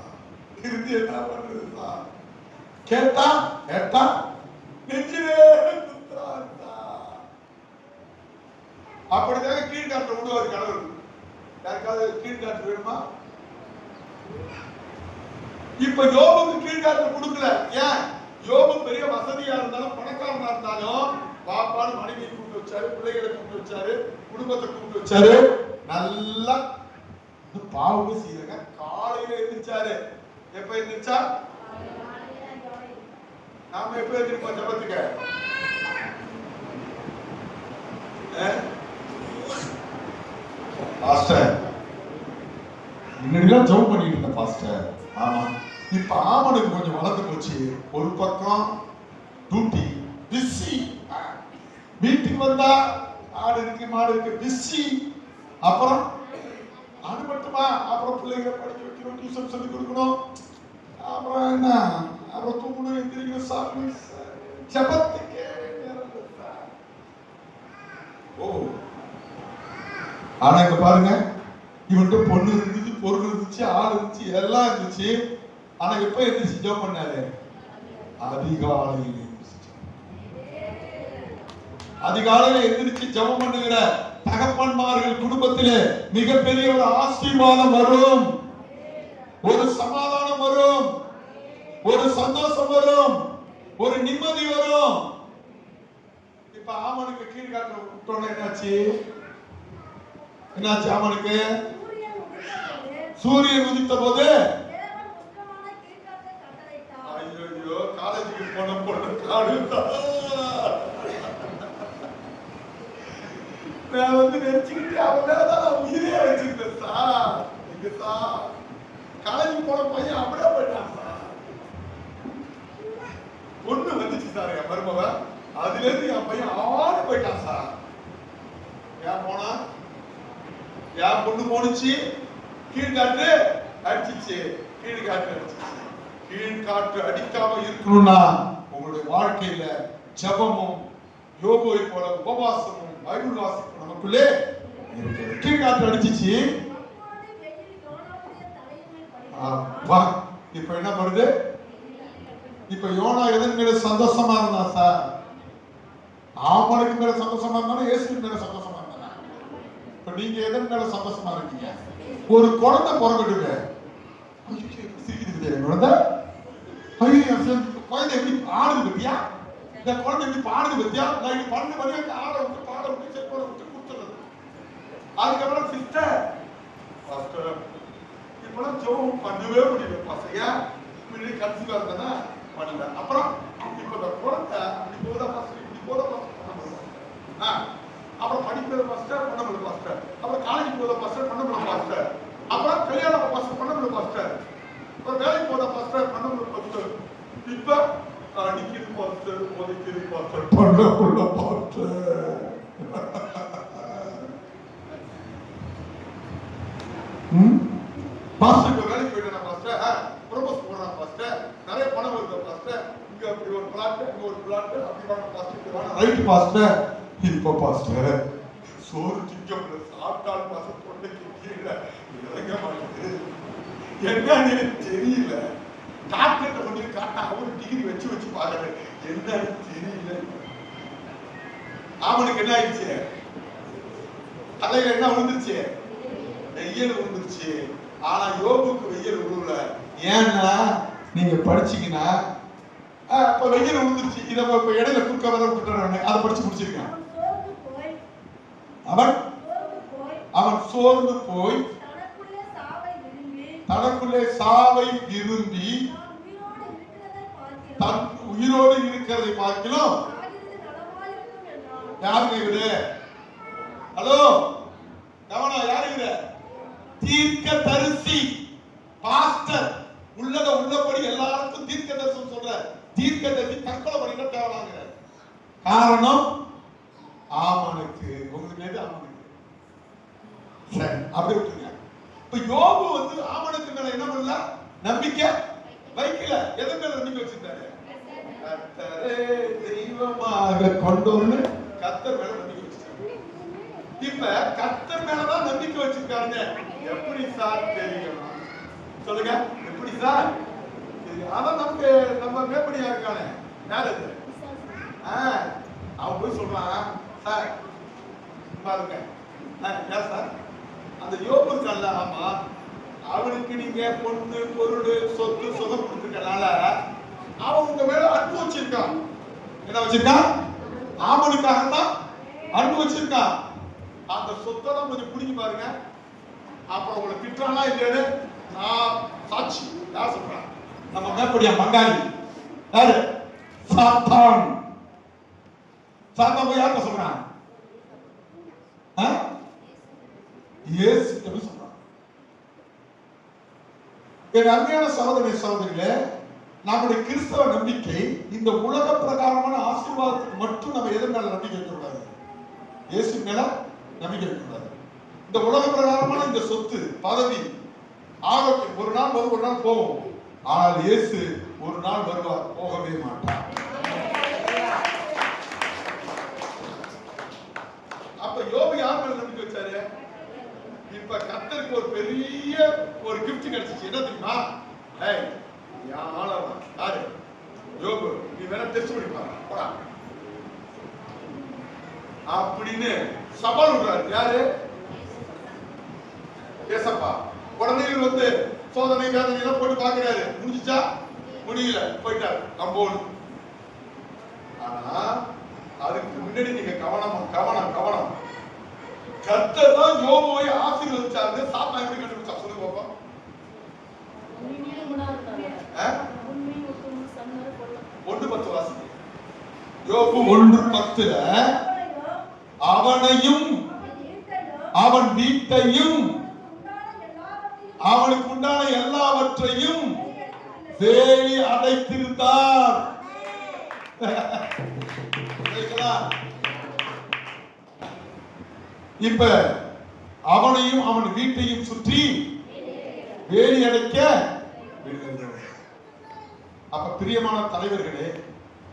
இருந்து என்ன பண்றது சார்? கேட்டா கேட்டா நெஞ்சிலே அப்படிதான் கீழ்காற்று விடுவார் கடவுள். யாருக்காவது கீழ்காற்று வேணுமா? இப்ப யோபுக்கு கீழ்காற்று கொடுக்கல. ஏன்? யோபு பெரிய வசதியா இருந்தாலும் பணக்காரனா இருந்தாலும் பாப்பான்னு மனைவியை கூப்பிட்டு வச்சாரு, பிள்ளைகளை கூப்பிட்டு வச்சாரு, குடும்பத்தை கூப்பிட்டு வச்சாரு. நல்லா பாவமே செய்யறங்க. காலையில எந்திரிச்சாரு. எப்ப எந்திரிச்சா? நாம எப்ப எந்திரிப்போம் ஜபத்துக்கு? பாஸ்டர் முன்னாடிலாம் ஜெபம் பண்ணிட்டு இருந்த பாஸ்டர். ஆமா, இப்ப ஆமனுக்கு கொஞ்சம் வளர்ந்து போச்சு. ஒரு பக்கம் டியூட்டி பிஸி, வீட்டுக்கு வந்தா ஆடு இருக்கு மாடு இருக்கு பிஸி. அப்புறம் அது மட்டுமா? அப்புறம் பிள்ளைகளை படிக்க வைக்கணும், டியூஷன் சொல்லி கொடுக்கணும், அப்புறம் என்ன, அப்புறம் தூங்கணும், எந்திரிக்கணும், சாப்பிடணும், ஜபத்துக்கே நேரம் இல்லை. ஓ ஆனா இங்க பாருங்க, இவன்கிட்ட பொண்ணு இருந்துச்சு, பொருள் இருந்துச்சு, ஆள் இருந்துச்சு, எல்லாம் இருந்துச்சு. ஆனா எப்ப எந்திரிச்சு ஜெபம் பண்ணாரு? அதிகாலையில் அதிகாலையில எந்திரிச்சு ஜெபம் பண்ணுகிற தகப்பன்மார்கள் குடும்பத்திலே மிகப்பெரிய ஒரு ஆசீர்வாதம் வரும், ஒரு சமாதானம் வரும், ஒரு சந்தோஷம் வரும், ஒரு நிம்மதி வரும். இப்ப ஆமனுக்கு கீழ்காற்று விட்டோன்னு என்னாச்சு? என்னாச்சு ஆமனுக்கு? சூரியன் உதித்த போது ஐயோ காலேஜுக்கு போன பொண்ணு காடு நான் நினைச்சுக்கிட்டு அவன் உயிரே வச்சுக்கிட்டேன் சார். இங்க சார் காலேஜுக்கு போன பையன் அப்படியே போயிட்டான் சார். பொண்ணு வந்துச்சு சார் என் மருமவ, அதுல இருந்து என் பையன் ஆடு போயிட்டான் சார். ஏன் போனா? என் பொண்ணு போனுச்சு, கீழ்காற்று அடிச்சிச்சு, கீழ்காற்று அடிச்சிச்சு. கீழ்காற்று அடிக்காம இருக்கணும்னா உங்களுடைய வாழ்க்கையில ஜபமும் யோபுவை போல உபவாசமும் பைபிள் வாசிப்பும் நமக்குள்ளே இருக்கு. கீழ்காற்று அடிச்சிச்சு. இப்ப என்ன பண்ணுது? இப்ப யோனா எதன் மேல சந்தோஷமா இருந்தா சார்? ஆமனுக்கு மேல சந்தோஷமா இருந்தாலும் இயேசுவின் மேல சந்தோஷமா இருந்தா. இப்ப நீங்க எதன் மேல சந்தோஷமா இருக்கீங்க? ஒரு குழந்தை பிறந்துடுங்க, குழந்தை எப்படி ஆடுது பத்தியா? இந்த குழந்தை எப்படி பாடுது பத்தியா? நான் பண்ண வரையும் ஆட விட்டு பாட விட்டு செல்போனை விட்டு கொடுத்துறது. அதுக்கப்புறம் சிஸ்டர் இப்பெல்லாம் ஜோம் பண்ணவே முடியல பசங்க. முன்னாடி கன்சீவா இருந்தனா பண்ணல. அப்புறம் இப்ப இந்த குழந்தை இப்படி போத பாஸ்டர், இப்படி போத பாஸ்டர், அப்புறம் படிக்கிறது பாஸ்டர், பண்ண முடியல பாஸ்டர், அப்புறம் காலேஜ் போத பாஸ்டர், பண்ண முடியல பாஸ்டர், அப்புறம் கல்யாணம் பாஸ்டர், பண்ண முடியல பாஸ்டர், அப்புறம் வேலைக்கு போத பாஸ்டர், பண்ண முடியல பாஸ்டர், இப்ப அடிக்கிறது பாஸ்டர், ஒதுக்கிறது பாஸ்டர், பண்ண முடியல பாஸ்டர். பாஸ்டர் இப்ப வேலைக்கு போயிட்டேன் பாஸ்டர், ப்ரொபோஸ் போடுறான் பாஸ்டர், நிறைய பணம் வருது பாஸ்டர், இங்க அப்படி ஒரு பிளாட், இங்க ஒரு பிளாட், அப்படி வாங்க பாஸ்டர், ரைட் பாஸ்டர். இப்போ பாஸ்டர் சோறு திங்கம்ல சாப்பிட்டால் பாஸ்டர் தொண்டைக்கு கீழே இறங்க மாட்டேங்குது, என்னன்னு தெரியல. டாக்டர் கொண்டு காட்டா அவரு டிகிரி வச்சு பாக்குறாரு, என்னன்னு தெரியல. அவனுக்கு என்ன ஆயிடுச்சு, தலையில என்ன விழுந்துருச்சு, வெயில் விழுந்துருச்சு. ஆனா யோபுக்கு வெயில் விழுவல. ஏன்னா நீங்க படிச்சீங்கன்னா அப்ப வெயில் விழுந்துருச்சு. இதை இப்ப இடையில குறுக்க வர விட்டுறாங்க, அதை படிச்சு முடிச்சிருக்கான். அவன் சோர்ந்து போய் தனக்குள்ளே சாவை விரும்பி தன் உயிரோடு இருக்கிறதை பார்க்கலாம். யாருங்க இவரு? ஹலோ கவனா, யாரு இவரு? தீர்க்க தரிசி பாஸ்டர். உள்ளத உள்ளபடி எல்லாருக்கும் தீர்க்க தரிசனம் சொல்ற தீர்க்க தரிசி தற்கொலை பண்ணிக்க தேவலாங்க. காரணம் ஆமனுக்கு. உங்களுக்கு எது ஆமனுக்கு? சரி, அப்படி விட்டுருங்க. இப்ப யோபு வந்து ஆமனுக்கு மேல என்ன பண்ணல, நம்பிக்கை வைக்கல. எது மேல நம்பிக்கை வச்சிருந்தாரு? கர்த்தரே தெய்வமாக கொண்டோன்னு கர்த்தர் மேல நம்பிக்கை வச்சிருக்காரு. இப்ப கர்த்தர் மேலதான் நம்பிக்கை வச்சிருக்காருங்க. எப்படி சார் தெரியும்? சொல்லுங்க, எப்படி சார்? அதான் நமக்கு நம்ம மேப்படியா இருக்கானே மேல அவன் போய் சொல்றான், சார் பாருங்க சார், அந்த யோபு இருக்கான்ல, ஆமா, அவனுக்கு நீங்க பொண்ணு பொருள் சொத்து சுகம் கொடுத்துட்டனால அவன் உங்க மேல அன்பு வச்சிருக்கான். என்ன வச்சிருக்கான்? ஆமனுக்காக தான் அன்பு வச்சிருக்கான். அந்த சொத்தெல்லாம் கொஞ்சம் பிடிக்க பாருங்க, அப்புறம் உங்களை திட்டானா இல்லையாரு நான் சாட்சி. யார் சொல்றான்? நம்ம மேப்படியா பங்காளி யாரு? சாத்தான். சாத்தான் போய் யார்கிட்ட சொல்றான்? இயேசு கிட்ட சொல்றான். என் அருமையான சகோதர சகோதரிகளே, நம்முடைய கிறிஸ்தவ நம்பிக்கை இந்த உலக பிரகாரமான ஆசீர்வாதத்துக்கு மட்டும் நம்ம எதன் மேல நம்பிக்கை வைக்கக்கூடாது? இயேசு மேல நம்பிக்கை வைக்கக்கூடாது. இந்த உலக பிரகாரமான இந்த சொத்து, பதவி, ஆரோக்கியம் ஒரு நாள் வரும், ஒரு நாள் போகும். ஆனால் இயேசு ஒரு நாள் வருவார், போகவே மாட்டார். அப்ப யோபு யார் மேல நம்பிக்கை வச்சாரு? இப்ப கர்த்தருக்கு ஒரு பெரிய ஒரு கிஃப்ட் கிடைச்சிச்சு. என்ன தெரியுமா? யாரு? யோபு, நீ வேணா டெஸ்ட் பண்ணி பாரு அப்படின்னு சவால் விடுறாரு. யாரு? ஏசப்பா. உடனே இவர் வந்து சோதனை வேதனை எல்லாம் போட்டு பாக்குறாரு. முடிஞ்சிச்சா? முடியல, போயிட்டாரு கம்போடு. ஆனா அதுக்கு முன்னாடி நீங்க கவனம். கர்த்தர் தான் யோபுவை ஆசீர்வதிச்சாரு. சாத்தான் எப்படி கண்டுபிடிச்சா? சொல்லுங்க பாப்பா. ஒன்று 10 வாசிங்க. யோபு 1:10 அவனையும் அவன் வீட்டையும் அவனுக்கு உண்டான எல்லாவற்றையும் வேலி அடைத்திருந்தார். இப்ப அவனையும் அவன் வீட்டையும் சுற்றி வேலி அடைக்க. அப்ப பிரியமான தலைவர்களே,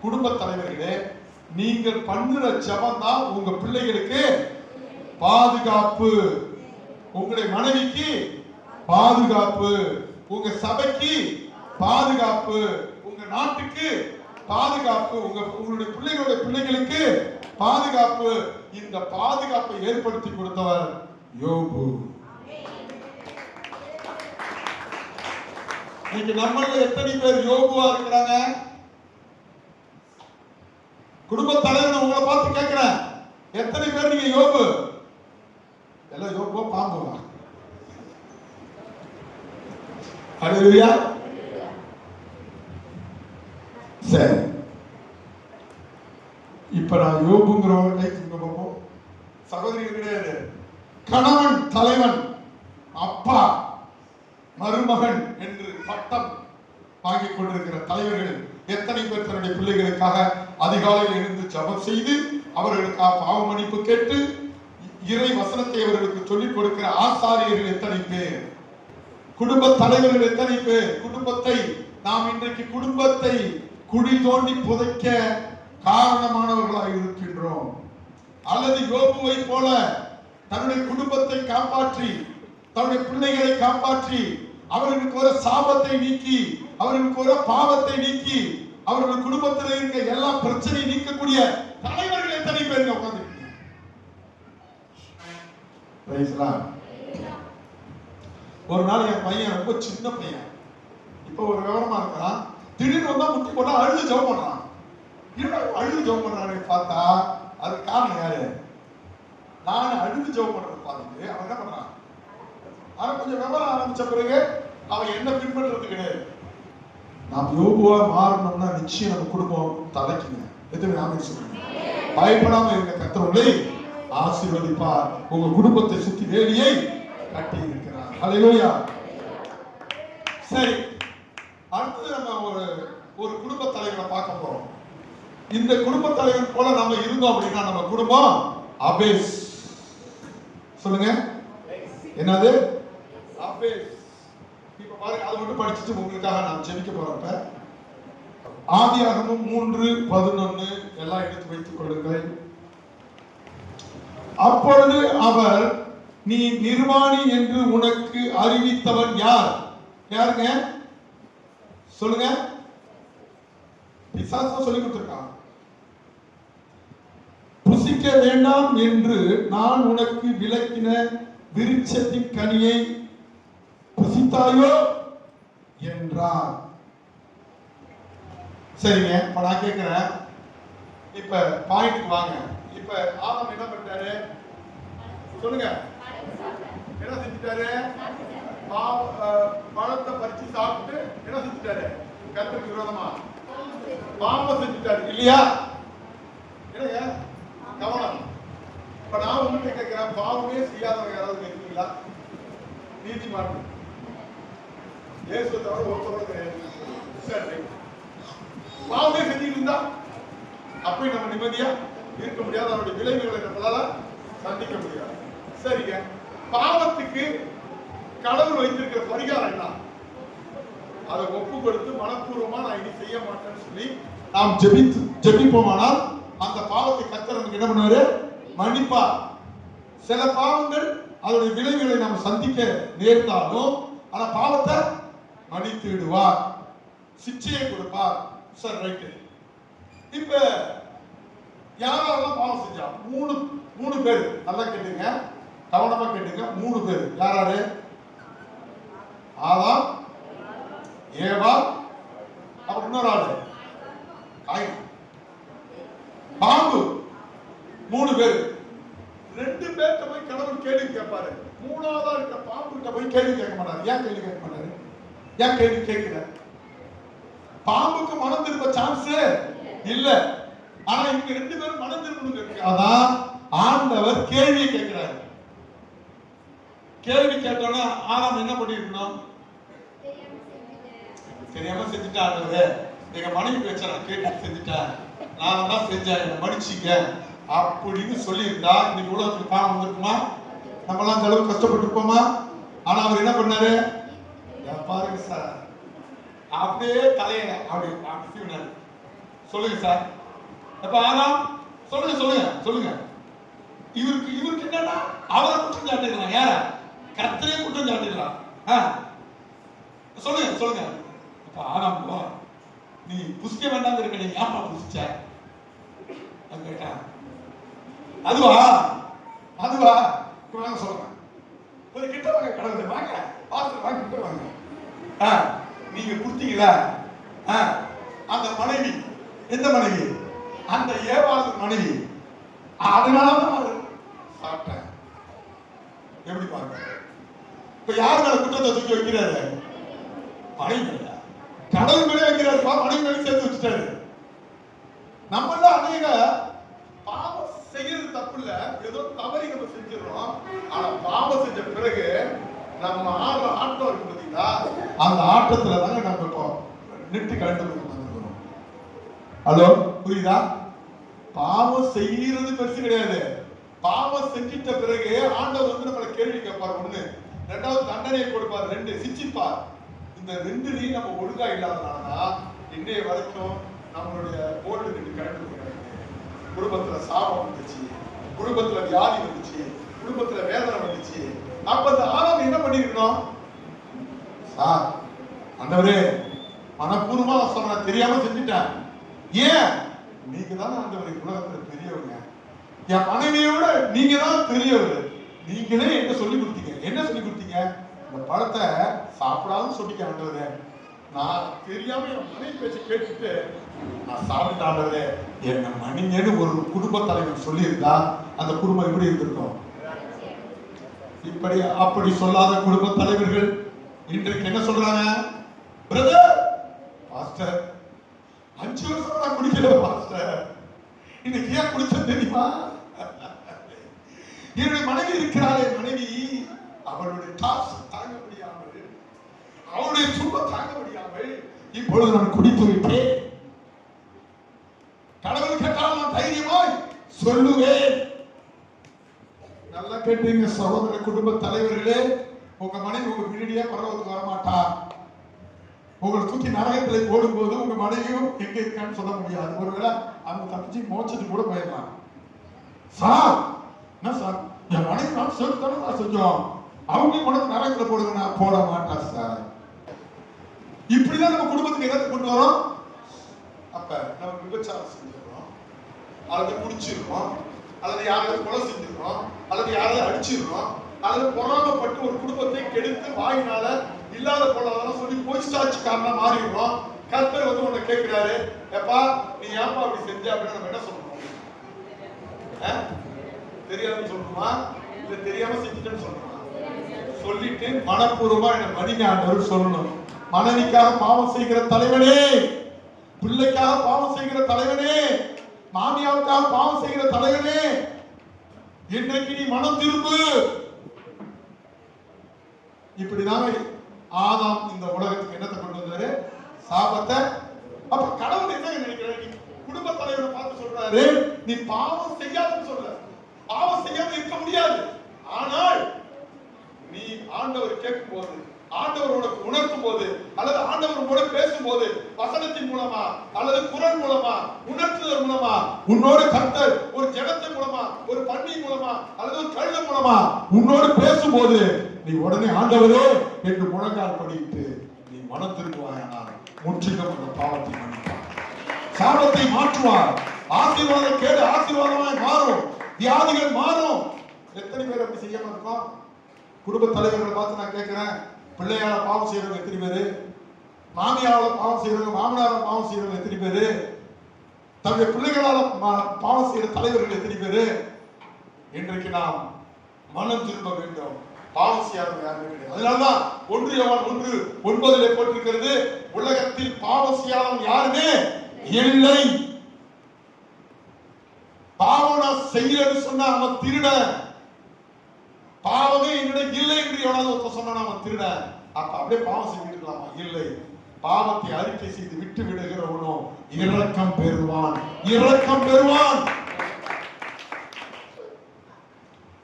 குடும்ப தலைவர்களே, நீங்கள் பண்ணுற ஜெபம் தான் உங்க பிள்ளைகளுக்கு பாதுகாப்பு, உங்களுடைய மனைவிக்கு பாதுகாப்பு, உங்க சபைக்கு பாதுகாப்பு, உங்க நாட்டுக்கு பாதுகாப்பு, உங்களுடைய பிள்ளைகளுக்கு பாதுகாப்பு. இந்த பாதுகாப்பை ஏற்படுத்தி கொடுத்தவர் யோபு. இன்னைக்கு நம்மள எத்தனை பேர் யோபுவா இருக்கிறாங்க? குடும்ப தலைவர் உங்களை பார்த்து கேட்கிறேன், எத்தனை பேர் நீங்க யோபு? எல்லாம் யோபுவா பாம்புவா? ஹல்லேலூயா. சரி, இப்ப நான் யோபுங்கிறவங்க கை தூக்க பார்ப்போம். சகோதரிகள் கிடையாது, கணவன் தலைவன், அப்பா மருமகன் என்று பட்டம் வாங்கிக் கொண்டிருக்கிற தலைவர்கள் எத்தனை பேர் தன்னுடைய பிள்ளைகளுக்காக அதிகாலையில் எழுந்து ஜெபம் செய்து அவர்களுக்காக பாவ மன்னிப்பு கேட்டு இறை வசனத்தை அவர்களுக்கு சொல்லிக் கொடுக்கிற ஆசாரியர்கள் எத்தனை பேர்? குடும்ப தலைவர்கள் எத்தனை பேர் குடும்பத்தை நாம் இன்றைக்கு குடும்பத்தை குழி தோண்டி புதைக்க காரணமானவர்களாக இருக்கின்றோம்? அல்லது யோபுவை போல தன்னுடைய குடும்பத்தை காப்பாற்றி தன்னுடைய பிள்ளைகளை காப்பாற்றி அவர்களுக்கு ஒரு சாபத்தை நீக்கி அவர்களுக்கு ஒரு பாவத்தை நீக்கி அவர்கள் குடும்பத்தில் இருக்க எல்லா பிரச்சனையை நீக்கக்கூடிய தலைவர்கள் எத்தனை பேர் உட்கார்ந்து? ஒரு நாள் என் பையன் ரொம்ப சின்ன பையன், இப்ப ஒரு விவரமா இருக்கான், திடீர்னு வந்தா முட்டி போட்டா அழுது ஜெபம் பண்றான். அழுது ஜெபம் பண்றான்னு பார்த்தா அது காரணம் யாரு? நான் அழுது ஜெபம் பண்றது பார்த்துட்டு அவன் என்ன பண்றான், அவன் கொஞ்சம் விவரம் ஆரம்பிச்ச பிறகு அவன் என்ன பின்பற்றுறது கிடையாது. நாம் யோபுவா மாறணும்னா நிச்சயம் நம்ம குடும்பம் தலைக்குங்க. எத்தனை நாம சொல்லுங்க, பயப்படாம இருக்க, கர்த்தர் உங்களை ஆசீர்வதிப்பார். உங்க குடும்பத்தை சுத்தி வேலியை கட்டி இருக்கிறார். ஹல்லேலூயா. சரி, அடுத்து நம்ம ஒரு குடும்ப தலைவரை பார்க்க போறோம். இந்த குடும்ப தலைவர் போல நம்ம இருந்தோம் அப்படின்னா நம்ம குடும்பம் அபேஸ். சொல்லுங்க, என்னது? அபேஸ். இப்ப பாருங்க, அதை மட்டும் படிச்சுட்டு உங்களுக்காக நான் ஜெபிக்க போறப்ப ஆதியாகமம் 3:11 எல்லாம் எடுத்து வைத்துக் கொள்ளுங்கள். அப்பொழுது அவர், நீ நிர்வாணி என்று உனக்கு அறிவித்தவன் யார்? யாருங்க? சொல்லுங்க. பிசாசு சொல்லி கொடுத்திருக்கான். புசிக்க வேண்டாம் என்று நான் உனக்கு விலக்கின விருட்சத்தின் கனியை புசித்தாயோ என்றார். சரிங்க, இப்ப நான் கேட்கிறேன், இப்ப பாயிண்ட்க்கு வாங்க. இப்ப ஆதாம் என்ன பண்ணிட்டாரு? சொல்லுங்க, என்ன செஞ்சிட்டாரு? பழத்தை பறிச்சு சாப்பிட்டு என்ன செஞ்சிட்டாரு? கர்த்தருக்கு விரோதமா பாவம் செஞ்சிட்டாரு இல்லையா? என்னங்க கவனம். இப்ப நான் உங்ககிட்ட கேட்கிறேன், பாவமே செய்யாதவங்க யாராவது இருக்கீங்களா? நீதிமான் இயேசுவை தவிர ஒருத்தரோட கிடையாது. பாவமே செஞ்சுட்டு இருந்தா அப்படி நம்ம நிம்மதியா இருக்க முடியாது, அவருடைய விளைவுகளை நம்மளால சந்திக்க முடியாது. சரிங்க, பாவத்துக்கு கடவுள் வைத்திருக்கிற பரிகாரம் என்ன? அதை ஒப்பு கொடுத்து மனப்பூர்வமா நான் இனி செய்ய மாட்டேன்னு சொல்லி நாம் ஜெபிப்போமானால் அந்த பாவத்தை கர்த்தர் நமக்கு என்ன பண்ணுவாரு? மன்னிப்பார். சில பாவங்கள் அதோடைய விளைவுகளை நாம் சந்திக்க நேர்ந்தாலும் ஆனா பாவத்தை மன்னித்து விடுவார், சிச்சையை கொடுப்பார். Sir right. இப்ப யாரெல்லாம் பாவம் செஞ்சா? மூணு பேர். நல்லா கேட்டுங்க, கவனமா கேட்டுங்க. 3 பேர். யாராரு? ஆதாம், ஏவாள், அப்புறம் இன்னொரு ஆளு காயின். பாம்பு. 3 பேர். 2 பேர்கிட்ட போய் கடவுள் கேள்வி கேட்பாரு. 3ஆவதா இருக்க பாம்பு கிட்ட போய் கேள்வி கேட்க மாட்டாரு. ஏன் கேள்வி கேட்க மாட்டாரு? ஏன் கேள்வி கேட்கல? பாம்புக்கு மனம் திரும்ப சான்ஸ் இல்ல. ஆனா இங்க 2 பேரும் மனம் திரும்பணும் இருக்கு. அதான் ஆண்டவர் கேள்வியை கேட்கிறாரு. கேள்வி கேட்டோன்னா ஆதாம் என்ன பண்ணிருக்கணும்? தெரியாம செஞ்சுட்டா, ஆண்டவரே எங்க மனைவி பேச்ச நான் கேட்டு செஞ்சுட்டேன், நான் தான் செஞ்சேன், என்ன மன்னிச்சிக்க அப்படின்னு சொல்லியிருந்தா இன்னைக்கு உலகத்துக்கு பாவம் வந்திருக்குமா? நம்மளாம் அந்த அளவுக்கு கஷ்டப்பட்டு இருப்போமா? ஆனா அவர் என்ன பண்ணாரு? பாருங்க சார், அப்படியே தலைய அப்படி சீவினாரு. சொல்லுங்க சார். அப்ப ஆதாம் சொல்லுங்க. இவருக்கு என்னன்னா அவரை குற்றம் சாட்டிடலாம். யார? கர்த்தரே குற்றம் சாட்டிடலாம். சொல்லுங்க. அப்ப ஆதாம், நீ புசிக்க வேண்டாம் இருக்க, நீ ஏப்பா புசிச்ச கேட்டா? அதுவா சொல்லுங்க. ஒரு கிட்ட வாங்க, கடவுள் வாங்க, பாஸ்டர் வாங்க, கிட்ட வாங்க. நீங்க கொடுத்தீங்களா? அந்த மனைவி, எந்த மனைவி? அந்த ஏவாள் மனைவி. அதனாலதான் சாப்பிட்டேன். எப்படி பாருங்க. இப்ப யார் மேல குற்றத்தை தூக்கி வைக்கிறாரு? மனைவி மேல. கடவுள் மேலே வைக்கிறாரு, மனைவி மேலே சேர்த்து வச்சுட்டாரு. நம்மள அநேக பாவம் செய்யறது தப்பு இல்ல, ஏதோ தவறி நம்ம செஞ்சிடறோம். ஆனா பாவம் செஞ்ச பிறகு நம்ம ஆட்டம் இருக்கு பாத்தீங்களா, அந்த ஆட்டத்துல தாங்க நம்ம இப்போ நிட்டு கண்டு. ஹலோ, புரியுதா? பாவம் செய்யறது பெருசு கிடையாது. பாவம் செஞ்சிட்ட பிறகு ஆண்டவர் நம்மளை கேள்வி கேட்பார். ஒண்ணு, ரெண்டாவது தண்டனையை கொடுப்பார், ரெண்டு சிச்சிப்பார். இந்த ரெண்டுலையும் நம்ம ஒழுங்கா இல்லாதனாலதான் இன்னைய வரைக்கும் நம்மளுடைய போர்டு ரெண்டு கரண்ட் போயிருக்கு. குடும்பத்துல சாபம் வந்துச்சு, குடும்பத்துல வியாதி வந்துச்சு, குடும்பத்துல வேதனை வந்துச்சு. அப்ப அந்த ஆதாம் என்ன பண்ணிருக்கணும்? சார் ஆண்டவரே மனப்பூர்வமா சொல்றேன், தெரியாம செஞ்சுட்டேன். ஏன்? நீங்க தான் ஆண்டவரே உலகத்துல பெரியவங்க, என் மனைவியோட நீங்க தான் பெரியவர். நீங்களே என்ன சொல்லி கொடுத்தீங்க? என்ன சொல்லி கொடுத்தீங்க? இந்த பழத்தை சாப்பிடாதுன்னு சொல்லிக்க ஆண்டவரே. நான் தெரியாம என் மனைவி பேச்சு கேட்டுட்டு நான் சாப்பிட்ட ஆண்டவரே என்ன மணிங்கன்னு ஒரு குடும்ப தலைவர் சொல்லியிருந்தா அந்த குடும்பம் எப்படி இருந்திருக்கும்? இப்படி அப்படி சொல்லாத குடும்ப தலைவர்கள் இன்றைக்கு என்ன சொல்றாங்க? பிரதர், பாஸ்டர் 5 வருஷம் நான் குடிக்கல பாஸ்டர், இன்னைக்கு ஏன் குடிச்சேன் தெரியுமா? என்னுடைய மனைவி இருக்கிறாளே, மனைவி அவளுடைய டார்ச்சர் தாங்க முடியாமல், அவளுடைய துன்பம் தாங்க முடியாமல் இப்பொழுது நான் குடித்து விட்டேன். கடவுள் கேட்டால் நான் தைரியமாய் சொல்லுவேன். நல்லா கேட்டீங்க சகோதர குடும்ப தலைவர்களே. உங்க மனைவி உங்க பின்னாடியே பரவத்துக்கு வரமாட்டா. உங்களை தூக்கி நரகத்திலே போடும்போது உங்க மனைவியும் எங்க இருக்கான்னு சொல்ல முடியாது. ஒருவேளை அவங்க தப்பிச்சு மோட்சத்துக்கு கூட போயிடலாம். சார் என்ன சார், என் மனைவி நான் சேர்த்தானே நான் செஞ்சோம், அவங்க கொண்டு நரகத்துல போடுங்க. நான் போட மாட்டேன் சார். இப்படிதான் நம்ம குடும்பத்துக்கு எதாவது கொண்டு வரோம். அப்ப நம்ம விபச்சாரம் செஞ்சிடறோம், அல்லது குடிச்சிருக்கோம், அல்லது யாராவது கொலை செஞ்சிடறோம், அல்லது யாராவது அடிச்சிடறோம், அல்லது பொறாமப்பட்டு ஒரு குடும்பத்தை கெடுத்து வாயினால இல்லாத போனதெல்லாம் சொல்லி போய் சாட்சிக்காரனா மாறிடுறோம். கர்த்தர் வந்து உன்னை கேட்கிறாரு, எப்பா நீ ஏப்பா அப்படி செஞ்ச அப்படின்னு நம்ம என்ன சொல்லணும்? தெரியாதுன்னு சொல்லணுமா, இல்ல தெரியாம செஞ்சுட்டேன்னு சொல்லணுமா? சொல்லிட்டு மனப்பூர்வமா என்ன மணிங்க ஆண்டவர் சொல்லணும். மனைவிக்காக பாவம் செய்கிற தலைவனே, பிள்ளைக்காக பாவம் செய்கிற தலைவனே, மாமியாவுக்காக பாவம் செய்கிற தலைவனே, இன்றைக்கு நீ மனம் திரும்பு. இப்படிதான் ஆதாம் இந்த உலகத்துக்கு என்னத்தை கொண்டு வந்தாரு? சாபத்தை. அப்ப கடவுள் என்ன நினைக்கிறாரு? குடும்ப தலைவரை பார்த்து சொல்றாரு, நீ பாவம் செய்யாதுன்னு சொல்ல. பாவம் செய்யாம இருக்க முடியாது. ஆனால் நீ ஆண்டவர் கேட்கும் போது, ஆண்டவரோட உணர்த்தும் போது, அல்லது ஆண்டவரோட பேசும்போது, வசனத்தின் மூலமா அல்லது குரல் மூலமா உணர்த்துதல் மூலமா, உன்னோடு கர்த்தர் ஒரு ஜனத்தின் மூலமா, ஒரு பன்னி மூலமா அல்லது ஒரு கழுதை மூலமா உன்னோடு பேசும்போது நீ உடனே ஆண்டவரே என்று முழங்கால் படிட்டு நீ மனம் திரும்புவாயானால் முற்றிலும் அந்த பாவத்தை மன்னிப்பார், சாபத்தை மாற்றுவார். ஆசீர்வாதம் கேடு ஆசீர்வாதமாய் மாறும், வியாதிகள் மாறும். எத்தனை பேர் அப்படி செய்யாம இருக்கோம்? குடும்ப தலைவர்களை பார்த்து நான் கேட்கிறேன், பிள்ளையால பாவம் செய்யறவங்க எத்தனை பேரு? மாமியால பாவம் செய்யறவங்க, மாமனார பாவம் செய்யறவங்க எத்தனை பேரு? தன்னுடைய பிள்ளைகளால பாவம் செய்யற தலைவர்கள் எத்தனை பேரு? இன்றைக்கு நாம் மனம் திரும்ப வேண்டும். பாவம் செய்யாதவங்க யாருமே கிடையாது. அதனாலதான் 1 யோவான் 1:9 போட்டிருக்கிறது, உலகத்தில் பாவம் செய்யாதவன் யாருமே இல்லை. பாவம் நான் செய்யறேன்னு சொன்னா அவன் திருட. பாவமே என்னிடம் இல்லை என்று எவனாவது ஒருத்தர் சொன்னா அவன் திருட. அப்ப அப்படியே பாவம் செஞ்சுட்டு இருக்கலாமா? இல்லை. பாவத்தை அறிக்கை செய்து விட்டு விடுகிறவனோ இரக்கம் பெறுவான், இரக்கம் பெறுவான்.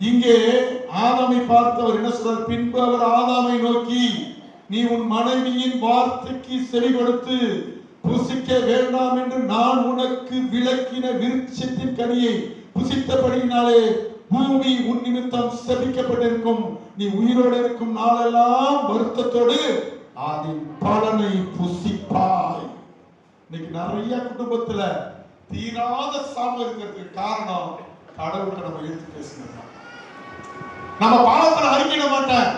இங்கே ஆதாமை பார்த்தவர் என்ன சொல்றார்? பின்பு அவர் ஆதாமை நோக்கி, நீ உன் மனைவியின் வார்த்தைக்கு செவி கொடுத்து புசிக்க வேண்டாம் என்று நான் உனக்கு விலக்கின விருட்சத்தின் கனியை புசித்தபடியினாலே பூமி உன் நிமித்தம் சபிக்கப்பட்டிருக்கும், நீ உயிரோடு இருக்கும் நாளெல்லாம் வருத்தத்தோடு அதன் பலனை புசிப்பாய். இன்னைக்கு நிறைய குடும்பத்துல தீராத சாபம் இருக்கிறதுக்கு காரணம் கடவுள்கிட்ட நம்ம எடுத்து பேசுறது. நம்ம பாவத்தை அறிக்கையிட மாட்டேன்,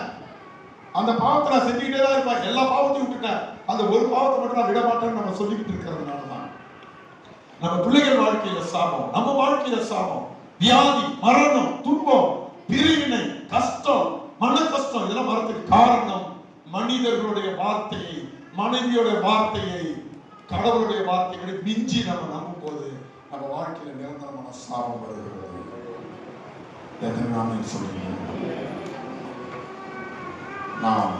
அந்த பாவத்தை நான் செஞ்சுக்கிட்டே தான் இருப்பேன், எல்லா பாவத்தையும் விட்டுட்டேன், அந்த ஒரு பாவத்தை மட்டும் நான் விட மாட்டேன்னு நம்ம சொல்லிக்கிட்டு இருக்கிறதுனாலதான் நம்ம பிள்ளைகள் வாழ்க்கையில சாபம், நம்ம வாழ்க்கையில சாபம், வியாதி, மரணம், துன்பம், பிரிவினை, கஷ்டம், மன கஷ்டம், இதெல்லாம் வரதுக்கு காரணம் மனிதர்களுடைய வார்த்தையை, மனைவியோட வார்த்தையை, கடவுளுடைய வார்த்தைகளை மிஞ்சி நம்ம நம்பும் போது நம்ம வாழ்க்கையில நிரந்தரமான சாபம் வருகிறது. எத்தனை நாள் சொல்லுங்க? நாம்